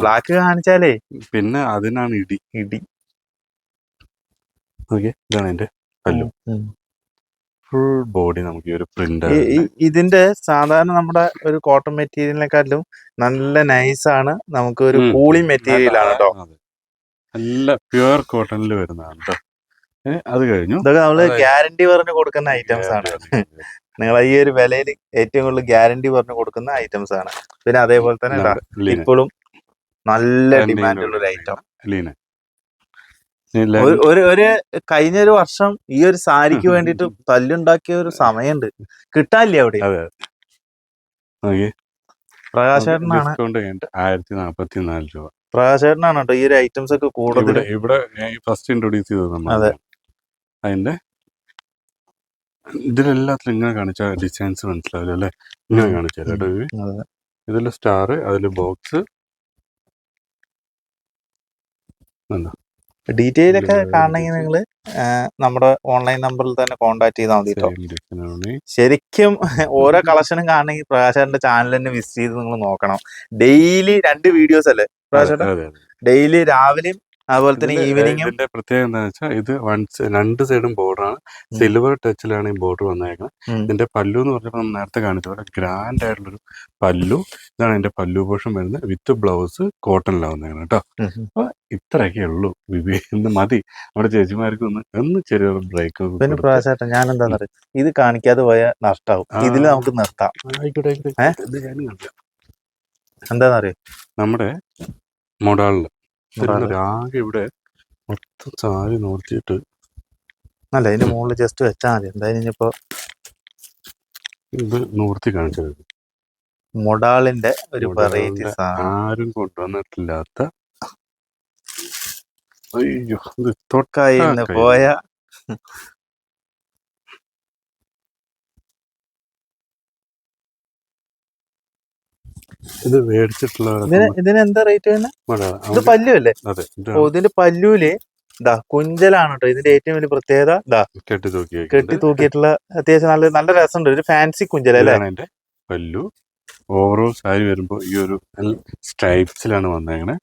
ബ്ലാക്ക് കാണിച്ചാലേ പിന്നെ അതിനാണ് ഇടി. ഓക്കെ, ഇതാണ് എന്റെ പല്ലു. ഫുൾ ബോഡി നമുക്ക് ഈ ഒരു പ്രിന്റ്. ഇതിന്റെ സാധാരണ നമ്മുടെ ഒരു കോട്ടൺ മെറ്റീരിയലിനെക്കാട്ടിലും നല്ല നൈസാണ്. നമുക്ക് ഒരു കൂളിംഗ് മെറ്റീരിയൽ ആണ് കേട്ടോ. നല്ല പ്യുവർ കോട്ടണിൽ വരുന്നതാണ് കേട്ടോ. അത് കഴിഞ്ഞു. ഇതൊക്കെ നമ്മള് ഗ്യാരണ്ടി പറഞ്ഞു കൊടുക്കുന്ന ഐറ്റംസ് ആണ്. നിങ്ങൾ ഈ ഒരു വിലയിൽ ഏറ്റവും കൂടുതൽ ഗ്യാരണ്ടി പറഞ്ഞു കൊടുക്കുന്ന ഐറ്റംസ് ആണ്. പിന്നെ അതേപോലെ തന്നെ ഇപ്പോഴും നല്ല ഡിമാൻഡ് ഉള്ള ഒരു ഐറ്റം ഒരു കഴിഞ്ഞൊരു വർഷം ഈ ഒരു സാരിക്ക് വേണ്ടിട്ട് തല്ലുണ്ടാക്കിയ ഒരു സമയമുണ്ട്, കിട്ടാനില്ല അവിടെ. പ്രകാശേട്ടനാണ് 1044 രൂപ. പ്രകാശേട്ടനാണ് കേട്ടോ ഈ ഒരു ഐറ്റംസ് ഒക്കെ കൂടുതൽ ഇവിടെ ഫസ്റ്റ് ഇൻട്രൊഡ്യൂസ് ചെയ്തത്. അതിന്റെ ഇതിലെല്ലാത്തിലും ഇങ്ങനെ കാണിച്ച ഡിസൈൻസ് മനസ്സിലാവില്ല അല്ലെ? ഇങ്ങനെ കാണിച്ചു തരാം. ഇതില് സ്റ്റാർ, അതില് ബോക്സ്. ഡീറ്റെയിൽ ഒക്കെ കാണണമെങ്കിൽ നിങ്ങള് നമ്മുടെ ഓൺലൈൻ നമ്പറിൽ തന്നെ കോൺടാക്ട് ചെയ്താൽ മതി കേട്ടോ. ശരിക്കും ഓരോ കളക്ഷനും കാണണമെങ്കിൽ പ്രകാശേട്ടന്റെ ചാനൽ തന്നെ വിസിറ്റ് ചെയ്ത് നിങ്ങൾ നോക്കണം. ഡെയിലി 2 വീഡിയോസ് അല്ലേ പ്രകാശേട്ടൻ? ഡെയിലി രാവിലെയും അതുപോലെ തന്നെ ഈവനിങ്ങും. ഇതിന്റെ പ്രത്യേകത എന്താ വെച്ചാൽ ഇത് 2 സൈഡും ബോർഡറാണ്. സിൽവർ ടച്ചിലാണ് ഈ ബോർഡർ വന്നേക്കുന്നത്. ഇതിന്റെ പല്ലു എന്ന് പറഞ്ഞപ്പോൾ നമ്മൾ നേരത്തെ കാണിച്ചു പോലെ ഗ്രാൻഡ് ആയിട്ടുള്ളൊരു പല്ലു. ഇതാണ് എന്റെ പല്ലു പോർഷൻ വരുന്നത്. വിത്ത് ബ്ലൗസ് കോട്ടണിലാണ് വന്നേക്കുന്നത് കേട്ടോ. അപ്പൊ ഇത്രയൊക്കെ ഉള്ളൂ. ഇന്ന് മതി നമ്മുടെ ചേച്ചിമാർക്ക് ഒന്ന് ചെറിയൊരു ബ്രേക്ക്. പിന്നെ പ്രാവശ്യം ഞാൻ എന്താന്ന് അറിയാം, ഇത് കാണിക്കാതെ പോയാൽ നഷ്ടാവും. ഇതില് നമുക്ക് നിർത്താം. എന്താന്നറിയോ, നമ്മുടെ മൊഡാളില് ആകെ ഇവിടെ മൊത്തം സാരി നോർത്തിയിട്ട് അല്ല അതിന്റെ മുകളിൽ ജസ്റ്റ് വെച്ചാൽ മതി. എന്തായാലും ഇനിയിപ്പോ ഇത് നോർത്തി കാണിച്ചത് മൊഡാളിന്റെ ഒരു വെറൈറ്റി ആരും കൊണ്ടുവന്നിട്ടില്ലാത്ത. അയ്യോ, ഇത് തൊട്ടായി പോയ ഇത് മേടിച്ചിട്ടുള്ള ഇതിന് എന്താ റേറ്റ് തന്നെ? ഇത് പല്ലു അല്ലേ? ഇതിന്റെ പല്ലുവില് കുഞ്ചലാണ് കേട്ടോ. ഇതിന്റെ ഏറ്റവും വലിയ പ്രത്യേകത കെട്ടി തൂക്കിയിട്ടുള്ള അത്യാവശ്യം നല്ല രസമുണ്ട്. ഒരു ഫാൻസി കുഞ്ചല അല്ലേ? പല്ലു ഓവറോൾ സാരി വരുമ്പോ ഈ ഒരു സ്ട്രൈപ്സിലാണ് വന്നേക്കണേ.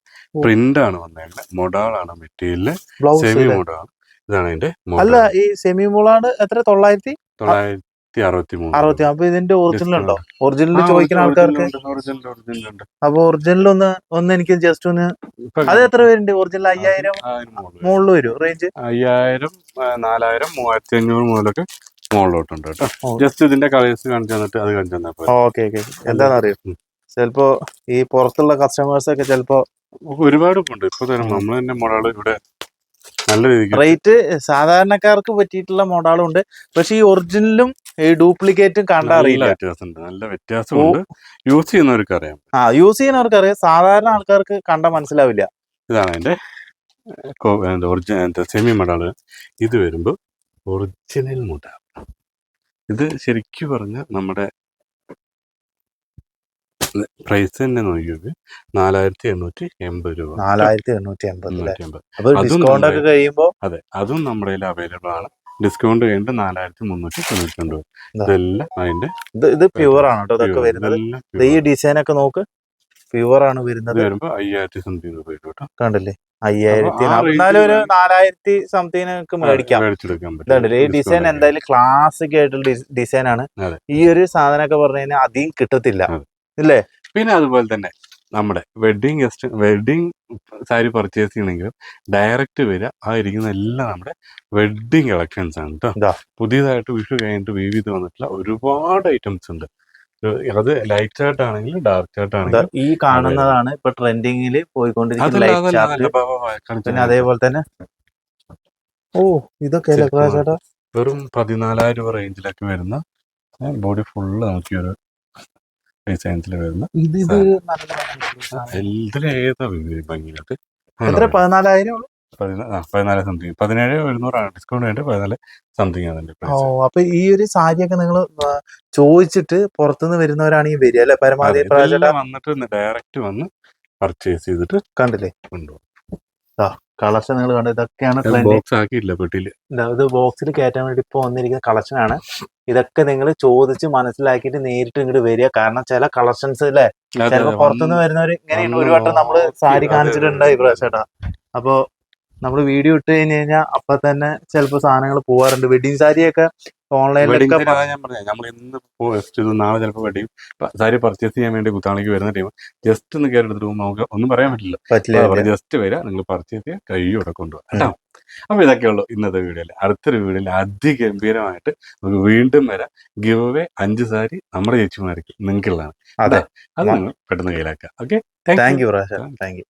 പ്രിന്റ് ആണ് വന്നേക്കണേ. മൊഡാളാണ് മെറ്റീരിയല്. Semi modal. ഇതാണ് അതിന്റെ. അല്ല, ഈ സെമി മൊഡാള് എത്ര? 963. അപ്പൊ ഇതിന്റെ ഒറിജിനൽ ഉണ്ടോ? ഒറിജിനൽ ചോദിക്കുന്ന ആൾക്കാർക്ക്. അപ്പൊ ഒറിജിനൽ ഒന്ന് എനിക്ക് ജസ്റ്റ് ഒന്ന്, അത് എത്ര പേരുണ്ട് ഒറിജിനൽ? 5000 മുകളിൽ വരും റേഞ്ച്. 5000, 4000, 3500 മുതലൊക്കെ മുകളിലോട്ടുണ്ട് കേട്ടോ. ജസ്റ്റ് ഇതിന്റെ കളേഴ്സ് കാണിച്ചു തന്നിട്ട് അത് കാണിച്ചു തന്നാ. ഓക്കെ. എന്താണെന്നറിയോ, ചിലപ്പോ ഈ പുറത്തുള്ള കസ്റ്റമേഴ്സ് ഒക്കെ ചിലപ്പോ ഒരുപാട് ഉണ്ട്. ഇപ്പൊ തന്നെ നമ്മൾ തന്നെ മോഡൽ ഇവിടെ നല്ല രീതിക്ക് റേറ്റ് സാധാരണക്കാർക്ക് പറ്റിയിട്ടുള്ള മോഡലും ഉണ്ട്. പക്ഷെ ഈ ഒറിജിനലും ഈ ഡ്യൂപ്ലിക്കേറ്റും കണ്ടറിയില്ല. വ്യത്യാസമുണ്ട്, നല്ല വ്യത്യാസമുണ്ട്. യൂസ് ചെയ്യുന്നവർക്ക് അറിയാം. യൂസ് ചെയ്യുന്നവർക്ക് അറിയാം. സാധാരണ ആൾക്കാർക്ക് കണ്ട മനസ്സിലാവില്ല. ഇതാണ് എന്റെ ഒറിജിനൽ സെമി മോഡല്. ഇത് വരുമ്പോ ഒറിജിനൽ മോഡൽ. ഇത് ശരിക്കും പറഞ്ഞ നമ്മുടെ പ്രൈസ് തന്നെ നോക്കിയത് 4880 രൂപ. 4880. അതെ, അതും നമ്മുടെ അവൈലബിൾ ആണ്. ഡിസ്കൗണ്ട് കഴിഞ്ഞിട്ട് 4392 രൂപ. ഇതെല്ലാം അതിന്റെ ഇത് പ്യുവർ ആണ് കേട്ടോ. ഇതൊക്കെ വരുന്നത് ഈ ഡിസൈൻ ഒക്കെ നോക്ക്, പ്യുവർ ആണ് വരുന്നത്. വരുമ്പോ 5000 സംതിങ് രൂപ കേട്ടോ. കണ്ടില്ലേ? 5000. എന്നാലും ഒരു 4000 സംതിങ്ങിനൊക്കെ മേടിച്ചെടുക്കാൻ പറ്റും. ഈ ഡിസൈൻ എന്തായാലും ക്ലാസിക് ആയിട്ടുള്ള ഡിസൈൻ ആണ്. ഈ ഒരു സാധനമൊക്കെ പറഞ്ഞു കഴിഞ്ഞാൽ അധികം കിട്ടത്തില്ല ഇല്ലേ? പിന്നെ അതുപോലെ തന്നെ നമ്മുടെ വെഡിങ് സാരി പർച്ചേസ് ചെയ്യണമെങ്കിലും ഡയറക്റ്റ് വരിക. ആ ഇരിക്കുന്ന എല്ലാം നമ്മുടെ വെഡിങ് കളക്ഷൻസ് ആണ് കേട്ടോ. പുതിയതായിട്ട് വിഷു കഴിഞ്ഞിട്ട് ചെയ്ത് വന്നിട്ടുള്ള ഒരുപാട് ഐറ്റംസ് ഉണ്ട്. അത് ലൈറ്റ് ചാർട്ട് ആണെങ്കിലും ഡാർക്ക് ചാർട്ട് ആണെങ്കിലും ഈ കാണുന്നതാണ് ഇപ്പൊ ട്രെൻഡിങ്ങിൽ പോയിക്കൊണ്ടിരിക്കുന്നത്. പിന്നെ അതേപോലെ തന്നെ ഇതൊക്കെ വെറും 14,000 രൂപ റേഞ്ചിലൊക്കെ വരുന്ന ബോഡി ഫുള്ള് നോക്കിയൊരു ഡിസൈൻസിൽ വരുന്ന ഇത് ഇതിൽ ഏതാ ഭംഗിയിലോട്ട് എത്ര 14,000 ഉള്ളൂ? 14 സംതിങ് 17,700 ഡിസ്കൗണ്ട് ആയിട്ട് 14 സംതിങ് ആണ് ഓ, അപ്പൊ ഈ ഒരു സാരിയൊക്കെ നിങ്ങൾ ചോദിച്ചിട്ട് പുറത്തുനിന്ന് വരുന്നവരാണെങ്കിൽ വരിക അല്ലെ പരമാവധി വന്നിട്ട് ഡയറക്റ്റ് വന്ന് പർച്ചേസ് ചെയ്തിട്ട് കണ്ടില്ലേ കൊണ്ടുപോകും. കളക്ഷൻ നിങ്ങൾ കണ്ടു. ഇതൊക്കെയാണ് ബോക്സ് ആക്കിയില്ല പെട്ടിയില്. ഇത് ബോക്സിൽ കയറ്റാൻ വേണ്ടി ഇപ്പൊ വന്നിരിക്കുന്ന കളക്ഷൻ ആണ്. ഇതൊക്കെ നിങ്ങൾ ചോദിച്ച് മനസ്സിലാക്കിയിട്ട് നേരിട്ട് ഇങ്ങോട്ട് വരിക. കാരണം ചില കളക്ഷൻസ് അല്ലേ ചിലപ്പോ പുറത്തുനിന്ന് വരുന്നവർ ഇങ്ങനെയാണ്. ഒരു വട്ടം നമ്മള് സാരി കാണിച്ചിട്ടുണ്ടായി ചേട്ടാ. അപ്പൊ നമ്മൾ വീഡിയോ ഇട്ട് കഴിഞ്ഞ് കഴിഞ്ഞാൽ അപ്പൊ തന്നെ ചിലപ്പോ സാധനങ്ങൾ പോവാറുണ്ട്. വെഡിങ് സാരിയൊക്കെ ഓൺലൈനിലൊക്കെ ഞാൻ പറഞ്ഞത് നമ്മൾ ഇന്ന് നാളെ ചിലപ്പോൾ വെഡിങ് സാരി പർച്ചേസ് ചെയ്യാൻ വേണ്ടി കുത്താണിക്ക് വരുന്ന ടൈം ജസ്റ്റ് ഒന്ന് കയറി എടുത്തിട്ട് നമുക്ക് ഒന്നും പറയാൻ പറ്റില്ല. ജസ്റ്റ് വരിക, നിങ്ങൾ പർച്ചേസ് ചെയ്യുക, കഴിയോടെ കൊണ്ടുപോകാം കേട്ടോ. അപ്പൊ ഇതൊക്കെ ഉള്ളൂ ഇന്നത്തെ വീഡിയോയിൽ. അടുത്തൊരു വീഡിയോയിൽ അതിഗംഭീരമായിട്ട് നമുക്ക് വീണ്ടും വരാം. ഗിവ് അവേ 5 സാരി നമ്മുടെ ചേച്ചിമാർക്ക് നിങ്ങൾക്കുള്ളതാണ്. അത് നിങ്ങൾ പെട്ടെന്ന് കയ്യിലാക്കുക. Okay, thank you.